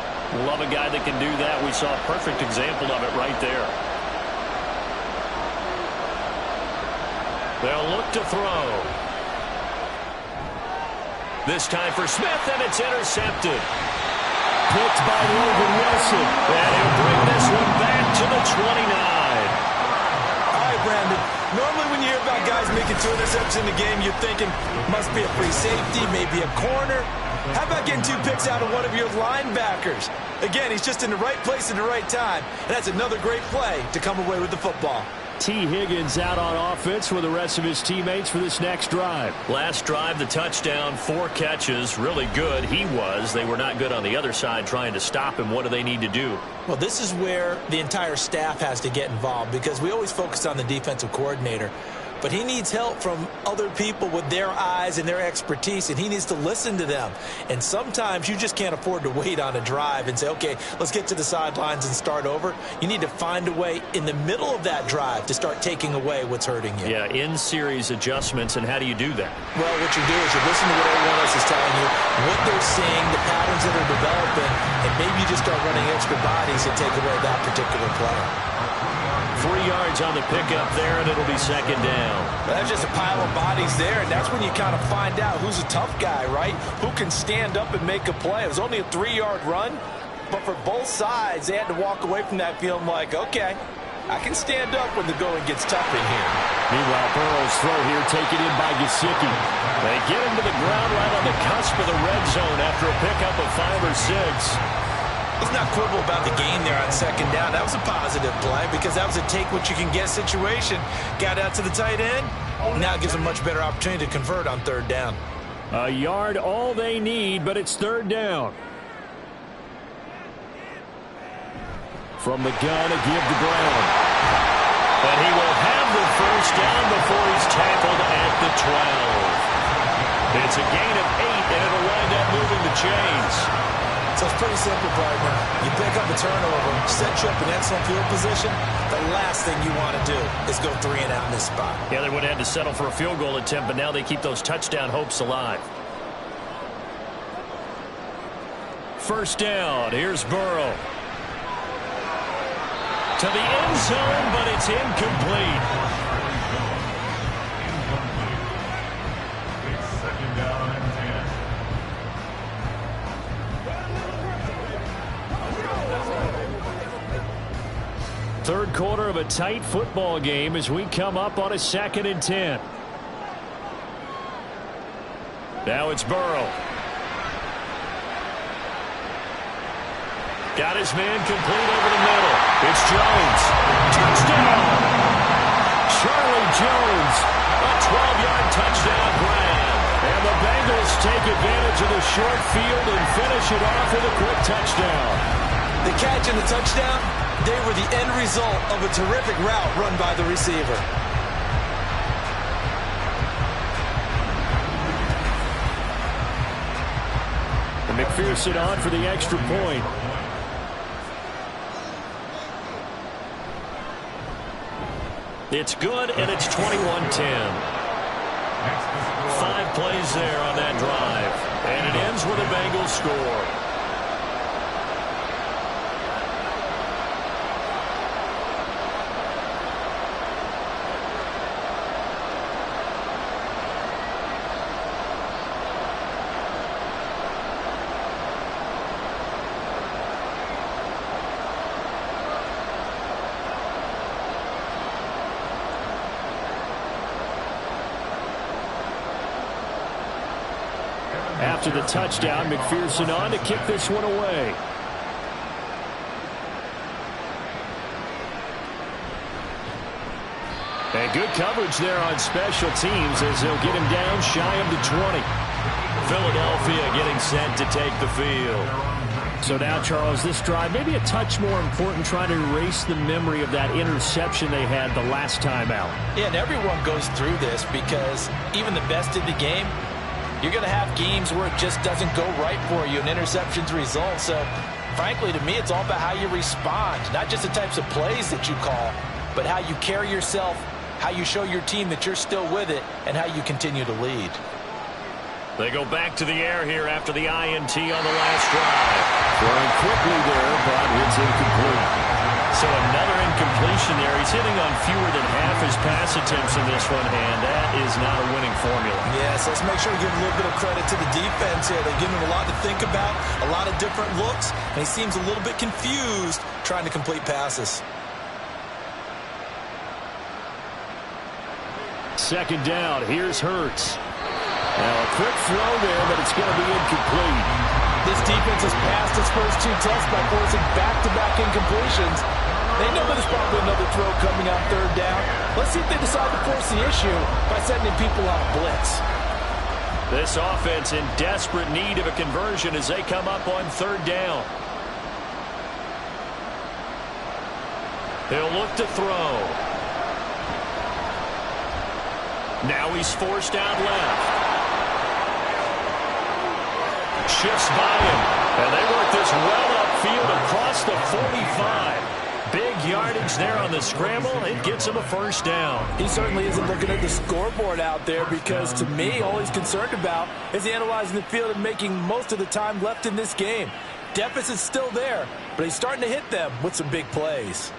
Love a guy that can do that. We saw a perfect example of it right there. They'll look to throw. This time for Smith, and it's intercepted. Picked by Logan Wilson. And he'll bring this one back to the 29. All right, Brandon. Normally when you hear about guys making 2 interceptions in the game, you're thinking must be a free safety, maybe a corner. How about getting 2 picks out of one of your linebackers? Again, he's just in the right place at the right time. And that's another great play to come away with the football. T. Higgins out on offense with the rest of his teammates for this next drive. Last drive, the touchdown, 4 catches. Really good. He was. They were not good on the other side trying to stop him. What do they need to do? Well, this is where the entire staff has to get involved because we always focus on the defensive coordinator. But he needs help from other people with their eyes and their expertise, and he needs to listen to them. And sometimes you just can't afford to wait on a drive and say, okay, let's get to the sidelines and start over. You need to find a way in the middle of that drive to start taking away what's hurting you. Yeah, in-series adjustments, and how do you do that? Well, what you do is you listen to what everyone else is telling you, what they're seeing, the patterns that are developing, and maybe you just start running extra bodies and take away that particular play. 3 yards on the pickup there, and it'll be second down. That's just a pile of bodies there, and that's when you kind of find out who's a tough guy, right? Who can stand up and make a play. It was only a 3-yard run, but for both sides, they had to walk away from that feeling like, okay, I can stand up when the going gets tough in here. Meanwhile, Burrow's throw here taken in by Gesicki. They get him to the ground right on the cusp of the red zone after a pickup of 5 or 6. Let's not quibble about the gain there on second down. That was a positive play because that was a take-what-you-can-get situation. Got out to the tight end. Now it gives them a much better opportunity to convert on third down. A yard all they need, but it's third down. From the gun, a give to Brown. But he will have the first down before he's tackled at the 12. It's a gain of 8, and it'll wind up moving the chains. So it's pretty simple, partner. You pick up a turnover, set you up in excellent field position. The last thing you want to do is go 3 and out in this spot. Yeah, they would have had to settle for a field goal attempt, but now they keep those touchdown hopes alive. First down. Here's Burrow. To the end zone, but it's incomplete. It's second down and 10. Third quarter of a tight football game as we come up on a 2nd and 10. Now it's Burrow. Got his man complete over the middle. It's Jones. Touchdown! Charlie Jones. A 12-yard touchdown grab. And the Bengals take advantage of the short field and finish it off with a quick touchdown. The catch and the touchdown, they were the end result of a terrific route run by the receiver. And McPherson on for the extra point. It's good, and it's 21-10. 5 plays there on that drive. And it ends with a Bengals score. After the touchdown, McPherson on to kick this one away. And good coverage there on special teams as they'll get him down shy of the 20. Philadelphia getting set to take the field. So now, Charles, this drive maybe a touch more important, trying to erase the memory of that interception they had the last time out. Yeah, and everyone goes through this because even the best in the game, you're going to have games where it just doesn't go right for you, and interceptions result. So, frankly, to me, it's all about how you respond, not just the types of plays that you call, but how you carry yourself, how you show your team that you're still with it, and how you continue to lead. They go back to the air here after the INT on the last drive. Throwing quickly there, but it's incomplete. So another incompletion there. He's hitting on fewer than half his pass attempts in this one, and that is not a winning formula. Yes, let's make sure we give a little bit of credit to the defense here. They're giving him a lot to think about, a lot of different looks, and he seems a little bit confused trying to complete passes. Second down, here's Hurts. Now a quick throw there, but it's going to be incomplete. This defense has passed its first 2 tests by forcing back-to-back incompletions. They know there's probably another throw coming on 3rd down. Let's see if they decide to force the issue by sending people on a blitz. This offense in desperate need of a conversion as they come up on 3rd down. He'll look to throw. Now he's forced out left. Shifts by him, and they work this well upfield across the 45. Big yardage there on the scramble. It gets him a first down. He certainly isn't looking at the scoreboard out there because, to me, all he's concerned about is analyzing the field and making most of the time left in this game. Deficit's still there, but he's starting to hit them with some big plays.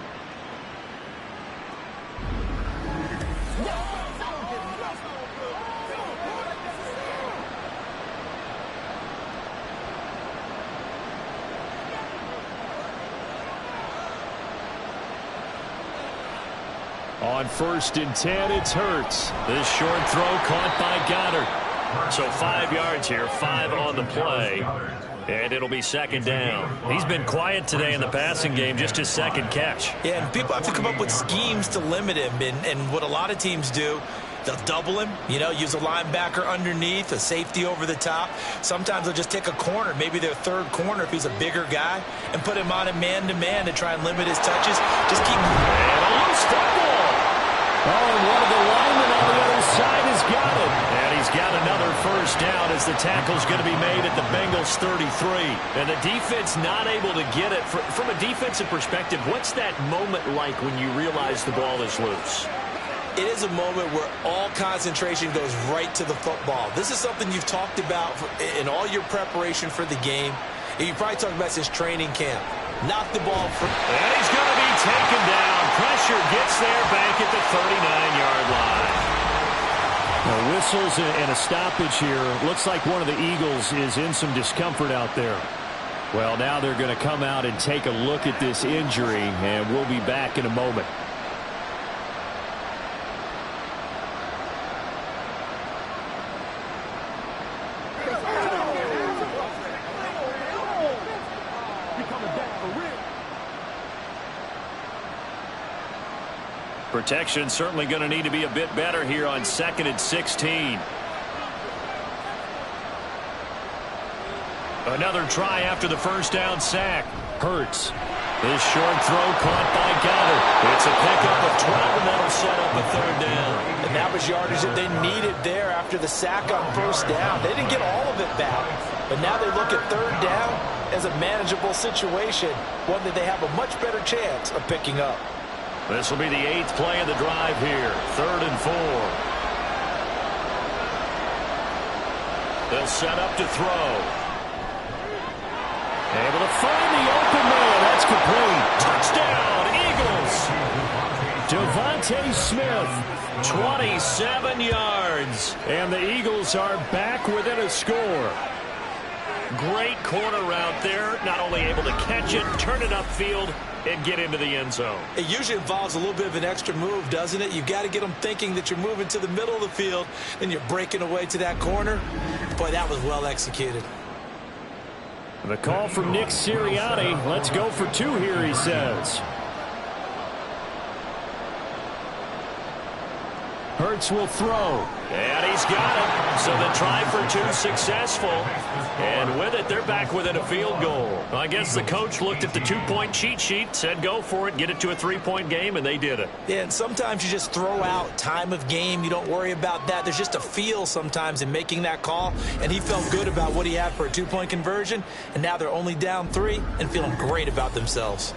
On 1st and 10, it's Hurts. This short throw caught by Goddard. So 5 yards here, 5 on the play. And it'll be 2nd down. He's been quiet today in the passing game, just his 2nd catch. Yeah, and people have to come up with schemes to limit him. And what a lot of teams do, they'll double him, use a linebacker underneath, a safety over the top. Sometimes they'll just take a corner, maybe their 3rd corner if he's a bigger guy, and put him on a man-to-man to try and limit his touches. Just keep... And a loose football. Oh, and one of the linemen on the other side has got it. And he's got another first down as the tackle's going to be made at the Bengals 33. And the defense not able to get it. From a defensive perspective, what's that moment like when you realize the ball is loose? It is a moment where all concentration goes right to the football. This is something you've talked about in all your preparation for the game. And you probably talked about since training camp. Knock the ball. And he's going to be taken down. Pressure gets there back at the 39-yard line. Now, whistles and a stoppage here. Looks like one of the Eagles is in some discomfort out there. Well, now they're going to come out and take a look at this injury, and we'll be back in a moment. Protection certainly going to need to be a bit better here on 2nd and 16. Another try after the first down sack. Hurts. This short throw caught by Goddard. It's a pickup of 12, and that'll set up a third down. And that was yardage that they needed there after the sack on first down. They didn't get all of it back, but now they look at third down as a manageable situation, one that they have a much better chance of picking up. This will be the 8th play of the drive here. 3rd and 4. They'll set up to throw. Able to find the open man. That's complete. Touchdown, Eagles. Devontae Smith, 27 yards. And the Eagles are back within a score. Great corner route there. Not only able to catch it, turn it upfield, and get into the end zone. It usually involves a little bit of an extra move, doesn't it? You've got to get them thinking that you're moving to the middle of the field and you're breaking away to that corner. Boy, that was well executed. The call from Nick Sirianni. Let's go for 2 here, he says. Hurts will throw. And he's got it. So the try for 2 successful. And with it, they're back within a field goal. I guess the coach looked at the 2-point cheat sheet, said go for it, get it to a 3-point game, and they did it. Yeah, and sometimes you just throw out time of game. You don't worry about that. There's just a feel sometimes in making that call. And he felt good about what he had for a 2-point conversion. And now they're only down 3 and feeling great about themselves.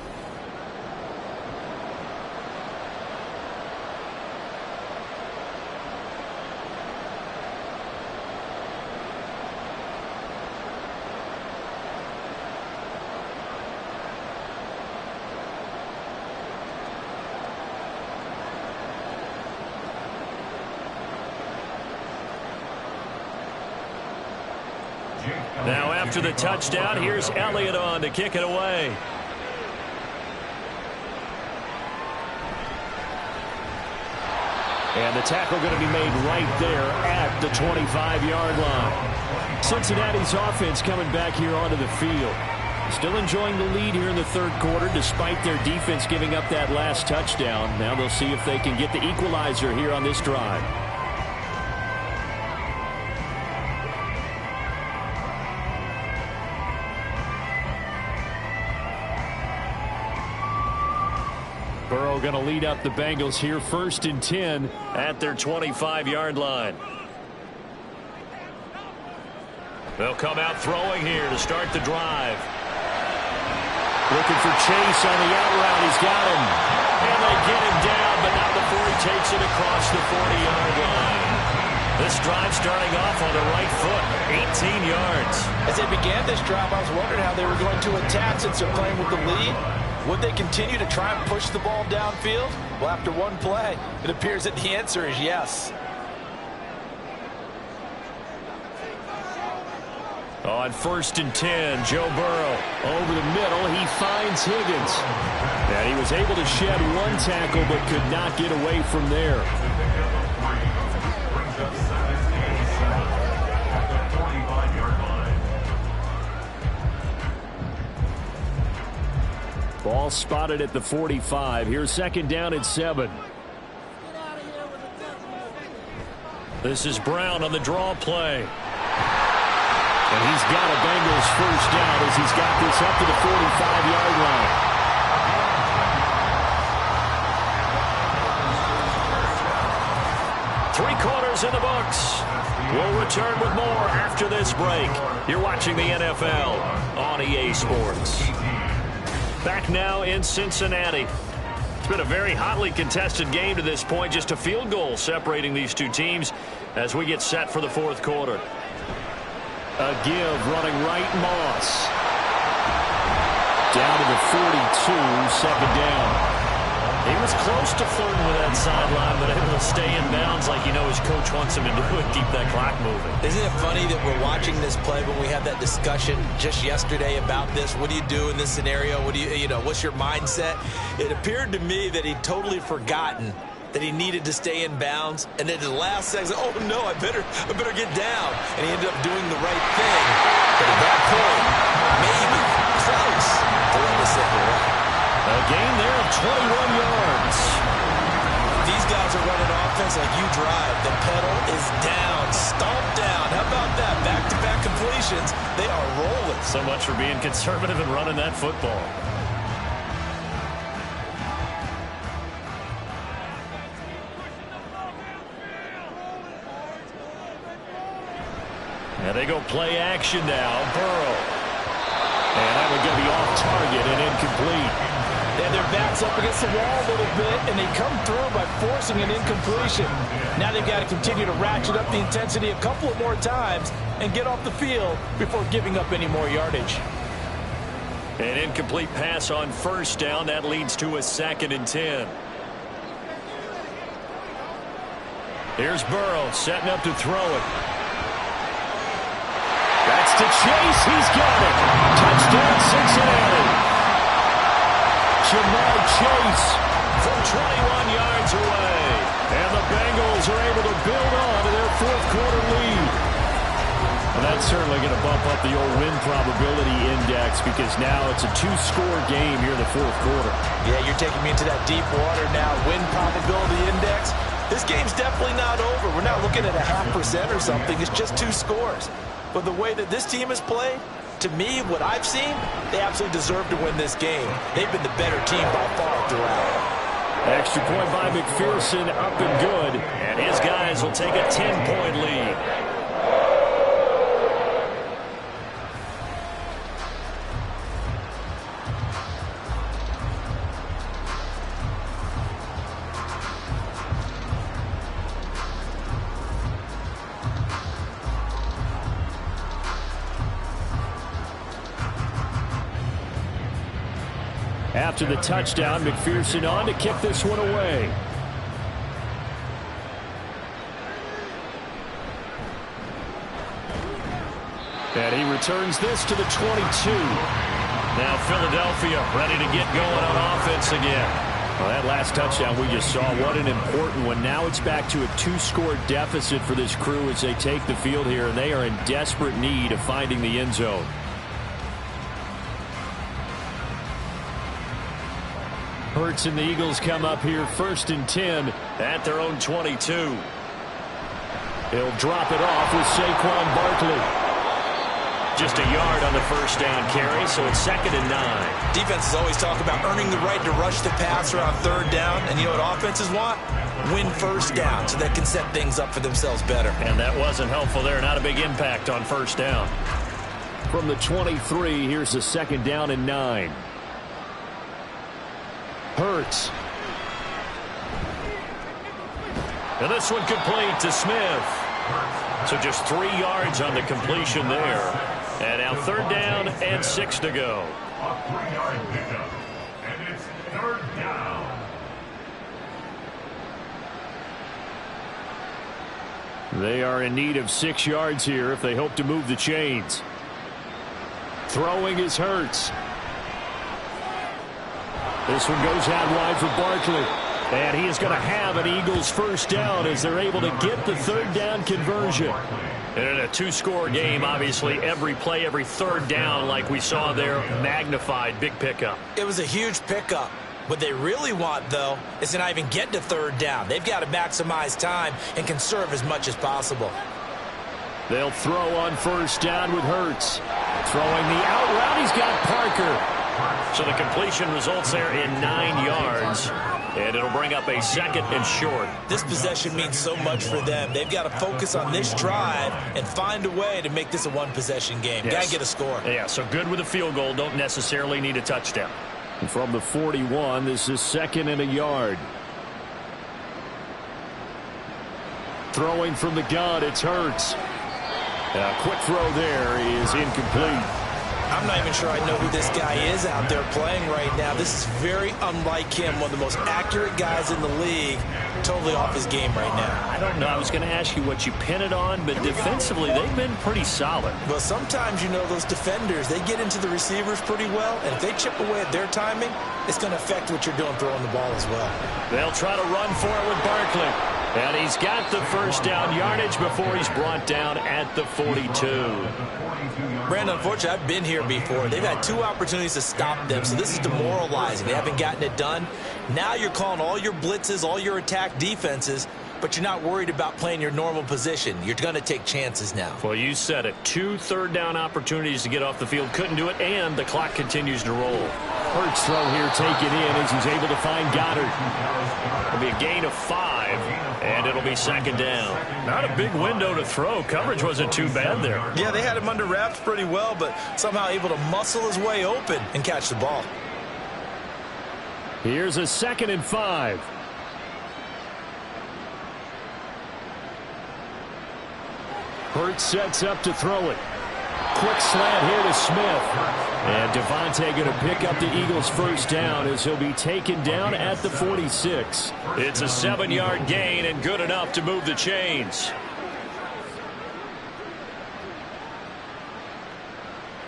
Now after the touchdown, here's Elliott on to kick it away. And the tackle going to be made right there at the 25-yard line. Cincinnati's offense coming back here onto the field. Still enjoying the lead here in the 3rd quarter despite their defense giving up that last touchdown. Now they'll see if they can get the equalizer here on this drive. Burrow going to lead up the Bengals here 1st and 10 at their 25-yard line. They'll come out throwing here to start the drive. Looking for Chase on the out route. He's got him. And they get him down, but not before he takes it across the 40-yard line. This drive starting off on the right foot, 18 yards. As they began this drive, I was wondering how they were going to attack since they're playing with the lead. Would they continue to try and push the ball downfield? Well, after one play, it appears that the answer is yes. On 1st and 10, Joe Burrow over the middle. He finds Higgins. And he was able to shed 1 tackle but could not get away from there. Ball spotted at the 45. Here's 2nd down and 7. This is Brown on the draw play. And he's got a Bengals first down as he's got this up to the 45-yard line. Three quarters in the books. We'll return with more after this break. You're watching the NFL on EA Sports. Back now in Cincinnati. It's been a very hotly contested game to this point. Just a field goal separating these two teams as we get set for the 4th quarter. A give running right, Moss. Down to the 42, 2nd down. He was close to flirting with that sideline, but able to stay in bounds like his coach wants him to do and keep that clock moving. Isn't it funny that we're watching this play when we had that discussion just yesterday about this? What do you do in this scenario? What do what's your mindset? It appeared to me that he'd totally forgotten that he needed to stay in bounds, and then at the last second, oh no, I better get down. And he ended up doing the right thing. But at that point, maybe close to let this slip away. A gain there of 21 yards. These guys are running offense like you drive. The pedal is down, stomped down. How about that? Back-to-back completions. They are rolling. So much for being conservative and running that football. And they go play action now. Burrow. And that would be off target and incomplete. And their backs up against the wall a little bit, and they come through by forcing an incompletion. Now they've got to continue to ratchet up the intensity a couple of more times and get off the field before giving up any more yardage. An incomplete pass on first down. That leads to a 2nd and 10. Here's Burrow setting up to throw it. That's to Chase. He's got it. Touchdown, Cincinnati. Jamar Chase from 21 yards away. And the Bengals are able to build on to their 4th quarter lead. And that's certainly going to bump up the old win probability index because now it's a 2-score game here in the 4th quarter. Yeah, you're taking me into that deep water now. Win probability index. This game's definitely not over. We're not looking at a 0.5% or something. It's just 2 scores. But the way that this team has played, to me, what I've seen, they absolutely deserve to win this game. They've been the better team by far throughout. Extra point by McPherson, up and good. And his guys will take a 10-point lead. After the touchdown, McPherson on to kick this one away. And he returns this to the 22. Now Philadelphia ready to get going on offense again. Well, that last touchdown we just saw, what an important one. Now it's back to a 2-score deficit for this crew as they take the field here, and they are in desperate need of finding the end zone. Hurts and the Eagles come up here 1st and 10 at their own 22. He'll drop it off with Saquon Barkley. Just a yard on the first down carry, so it's 2nd and 9. Defenses always talk about earning the right to rush the passer on 3rd down, and you know what offenses want? Win first down so they can set things up for themselves better. And that wasn't helpful there. Not a big impact on first down. From the 23, here's the 2nd down and 9. Hurts. And this one complete to Smith. So just 3 yards on the completion there. And now 3rd down and 6 to go. A 3-yard pickup. And it's 3rd down. They are in need of 6 yards here if they hope to move the chains. Throwing is Hurts. This one goes out wide for Barkley. And he is going to have an Eagles first down as they're able to get the 3rd down conversion. And in a 2-score game, obviously, every play, every 3rd down, like we saw there, magnified, big pickup. It was a huge pickup. What they really want, though, is to not even get to 3rd down. They've got to maximize time and conserve as much as possible. They'll throw on first down with Hurts. Throwing the out route, he's got Parker. So the completion results there in 9 yards. And it'll bring up a 2nd and short. This possession means so much for them. They've got to focus on this drive and find a way to make this a 1-possession game. Yes. Got to get a score. Yeah, so good with a field goal. Don't necessarily need a touchdown. And from the 41, this is 2nd and a yard. Throwing from the gun, it's Hurts. A quick throw there is incomplete. I'm not even sure I know who this guy is out there playing right now. This is very unlike him, one of the most accurate guys in the league. Totally off his game right now. I don't know. I was going to ask you what you pin it on, but defensively, they've been pretty solid. Well, sometimes, you know, those defenders, they get into the receivers pretty well, and if they chip away at their timing, it's going to affect what you're doing throwing the ball as well. They'll try to run for it with Barkley. And he's got the first down yardage before he's brought down at the 42. Brandon, unfortunately, I've been here before. They've had 2 opportunities to stop them, so this is demoralizing. They haven't gotten it done. Now you're calling all your blitzes, all your attack defenses, but but you're not worried about playing your normal position. You're going to take chances now. Well, you said it. 2 third-down opportunities to get off the field. Couldn't do it, and the clock continues to roll. Hurts throw here taken in as he's able to find Goddard. It'll be a gain of 5, and it'll be second down. Not a big window to throw. Coverage wasn't too bad there. Yeah, they had him under wraps pretty well, but somehow able to muscle his way open and catch the ball. Here's a 2nd and 5. Hurts sets up to throw it. Quick slant here to Smith. And Devontae going to pick up the Eagles' first down as he'll be taken down at the 46. It's a 7-yard gain and good enough to move the chains.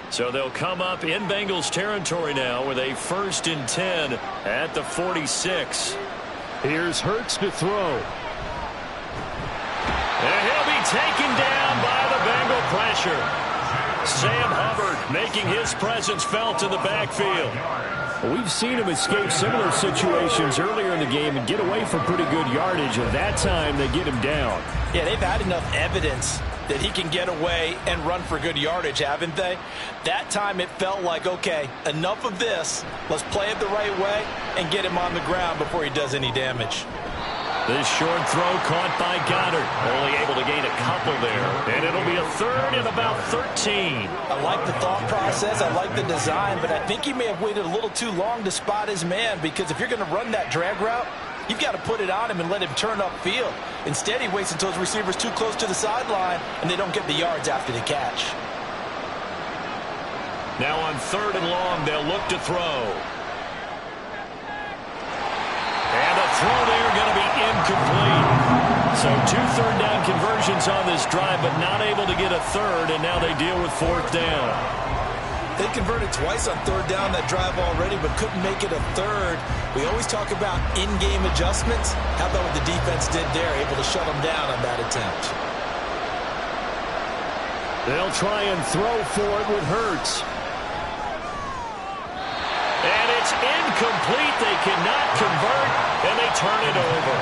So they'll come up in Bengals territory now with a 1st and 10 at the 46. Here's Hurts to throw. And he'll be taken down by the Bengal pressure. Sam Hubbard making his presence felt in the backfield. We've seen him escape similar situations earlier in the game and get away from pretty good yardage, and that time they get him down. Yeah, they've had enough evidence that he can get away and run for good yardage, haven't they? That time it felt like, okay, enough of this. Let's play it the right way and get him on the ground before he does any damage. This short throw caught by Goddard. Only able to gain a couple there. And it'll be a 3rd and about 13. I like the thought process. I like the design. But I think he may have waited a little too long to spot his man, because if you're going to run that drag route, you've got to put it on him and let him turn upfield. Instead, he waits until his receiver's too close to the sideline, and they don't get the yards after the catch. Now on 3rd and long, they'll look to throw. And the throw there going to be incomplete. So 2 third-down conversions on this drive, but not able to get a 3rd, and now they deal with 4th down. They converted twice on 3rd down that drive already, but couldn't make it a 3rd. We always talk about in-game adjustments. How about what the defense did there, able to shut them down on that attempt? They'll try and throw for it with Hurts. And it's incomplete. They cannot convert, and they turn it over.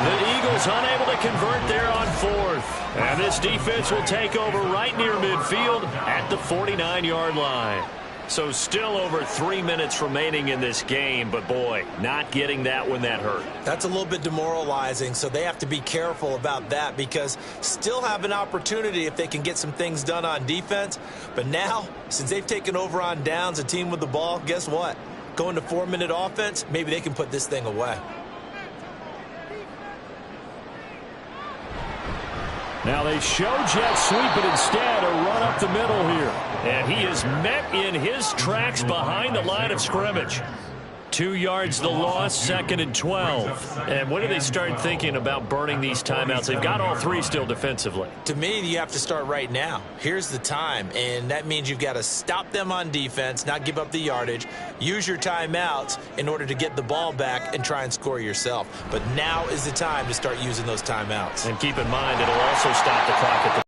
The Eagles unable to convert there on 4th. And this defense will take over right near midfield at the 49-yard line. So still over 3 minutes remaining in this game, but boy, not getting that when that hurt. That's a little bit demoralizing, so they have to be careful about that, because still have an opportunity if they can get some things done on defense. But now, since they've taken over on downs, a team with the ball, guess what? Going to 4-minute offense, maybe they can put this thing away. Now they show jet sweep, but instead a run up the middle here. And he is met in his tracks behind the line of scrimmage. 2 yards the loss, 2nd and 12. And when do they start thinking about burning these timeouts? They've got all 3 still defensively. To me, you have to start right now. Here's the time, and that means you've got to stop them on defense, not give up the yardage, use your timeouts in order to get the ball back and try and score yourself. But now is the time to start using those timeouts. And keep in mind, it'll also stop the clock at the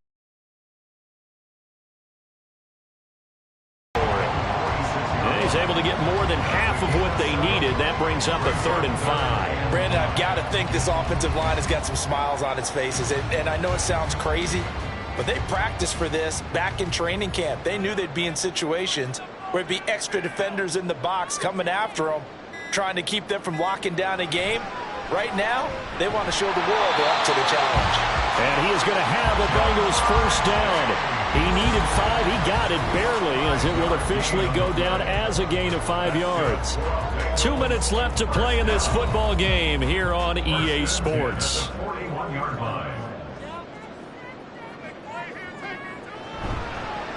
able to get more than half of what they needed. That brings up a 3rd and 5. Brandon, I've got to think this offensive line has got some smiles on its faces. And I know it sounds crazy, but they practiced for this back in training camp. They knew they'd be in situations where it'd be extra defenders in the box coming after them, trying to keep them from locking down a game. Right now, they want to show the world they're up to the challenge. And he is going to have the Bengals first down. He needed 5. He got it barely, as it will officially go down as a gain of 5 yards. 2 minutes left to play in this football game here on EA Sports. 41-yard line.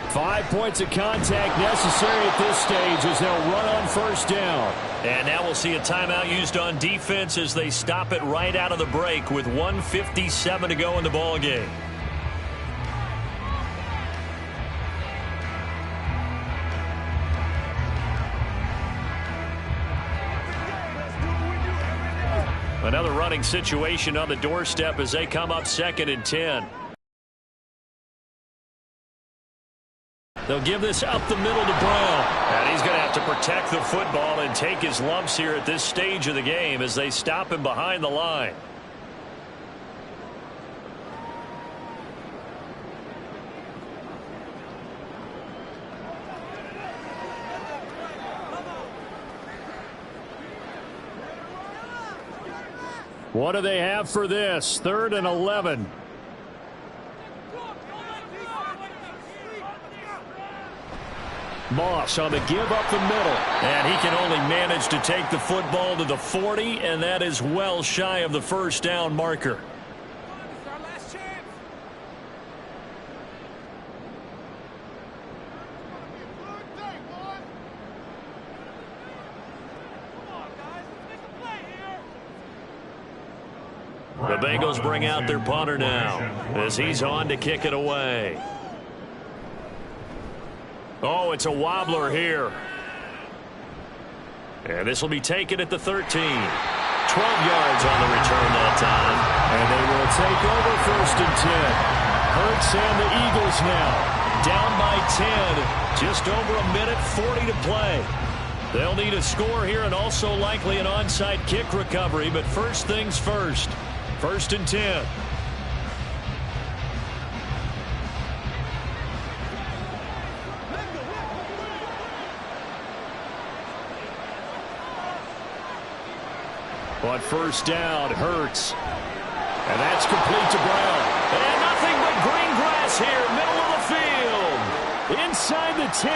5 points of contact necessary at this stage as they'll run on first down. And now we'll see a timeout used on defense as they stop it right out of the break with 1:57 to go in the ball game. Another running situation on the doorstep as they come up 2nd and 10. They'll give this up the middle to Brown. And he's going to have to protect the football and take his lumps here at this stage of the game as they stop him behind the line. What do they have for this? 3rd and 11. Moss on the give up the middle. And he can only manage to take the football to the 40, and that is well shy of the first down marker. The Bengals bring out their punter now as he's on to kick it away. Oh, it's a wobbler here. And this will be taken at the 13. 12 yards on the return that time. And they will take over 1st and 10. Hurts and the Eagles now down by 10. Just over a minute, 40 to play. They'll need a score here and also likely an onside kick recovery. But first things first. 1st and 10. On 1st down, Hurts. And that's complete to Brown. And nothing but green grass here, middle of the field. Inside the 10.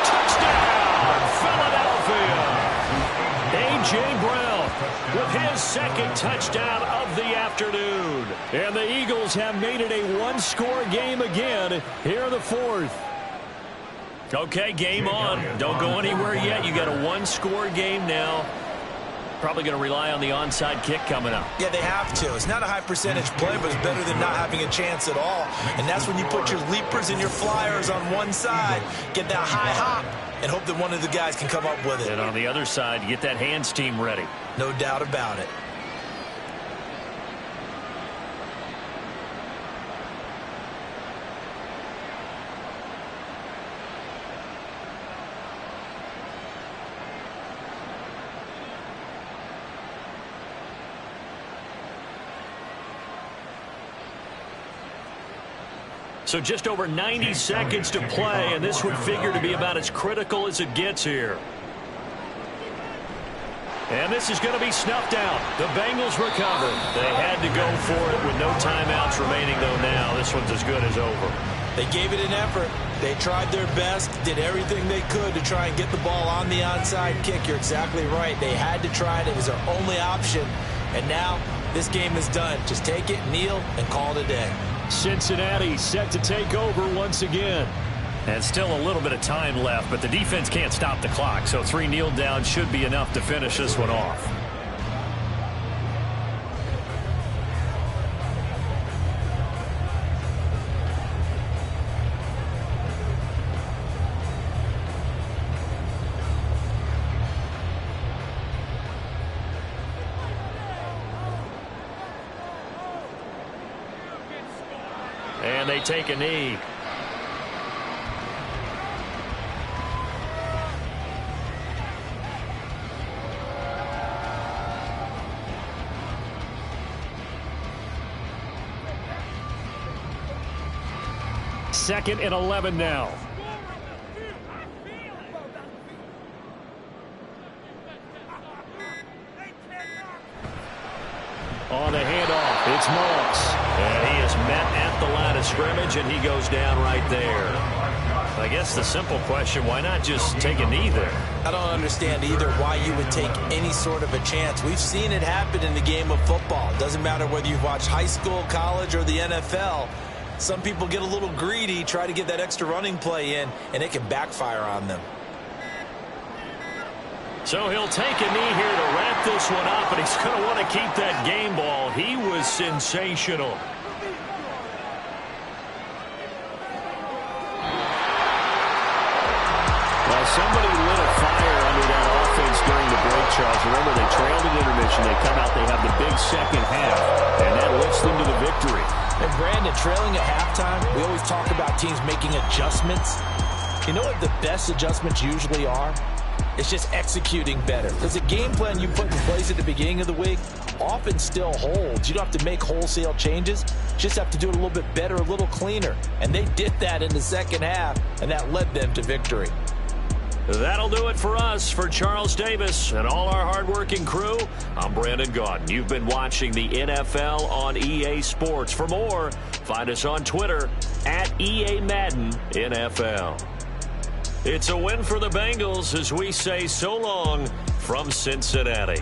Touchdown, Philadelphia. A.J. Brown with his 2nd touchdown of the afternoon. And the Eagles have made it a one-score game again here in the 4th. Okay, game on. Don't go anywhere yet. You got a one-score game now. Probably going to rely on the onside kick coming up. Yeah, they have to. It's not a high percentage play, but it's better than not having a chance at all. And that's when you put your leapers and your flyers on one side, get that high hop, and hope that one of the guys can come up with it. And on the other side, you get that hands team ready. No doubt about it. So just over 90 seconds to play, and this would figure to be about as critical as it gets here. And this is going to be snuffed out. The Bengals recover. They had to go for it with no timeouts remaining, though now. This one's as good as over. They gave it an effort. They tried their best, did everything they could to try and get the ball on the onside kick. You're exactly right. They had to try it. It was their only option. And now this game is done. Just take it, kneel, and call it a day. Cincinnati set to take over once again. And still a little bit of time left, but the defense can't stop the clock, so 3 kneel downs should be enough to finish this one off. And they take a knee. Second and 11 now. On the handoff, it's Moss. And he is met at the line of scrimmage, and he goes down right there. I guess the simple question, why not just take a knee there? I don't understand either why you would take any sort of a chance. We've seen it happen in the game of football. It doesn't matter whether you've watched high school, college, or the NFL. Some people get a little greedy, try to get that extra running play in, and it can backfire on them. So he'll take a knee here to wrap this one up, and he's going to want to keep that game ball. He was sensational. Well, somebody lit a fire under that offense during the break, Charles. Remember, they trailed at intermission. They come out, they have the big second half, and that lifts them to the victory. And Brandon, trailing at halftime, we always talk about teams making adjustments. You know what the best adjustments usually are? It's just executing better. Because the game plan you put in place at the beginning of the week often still holds. You don't have to make wholesale changes. You just have to do it a little bit better, a little cleaner. And they did that in the second half, and that led them to victory. That'll do it for us. For Charles Davis and all our hardworking crew, I'm Brandon Gaudin. You've been watching the NFL on EA Sports. For more, find us on Twitter at EA Madden NFL. It's a win for the Bengals as we say so long from Cincinnati.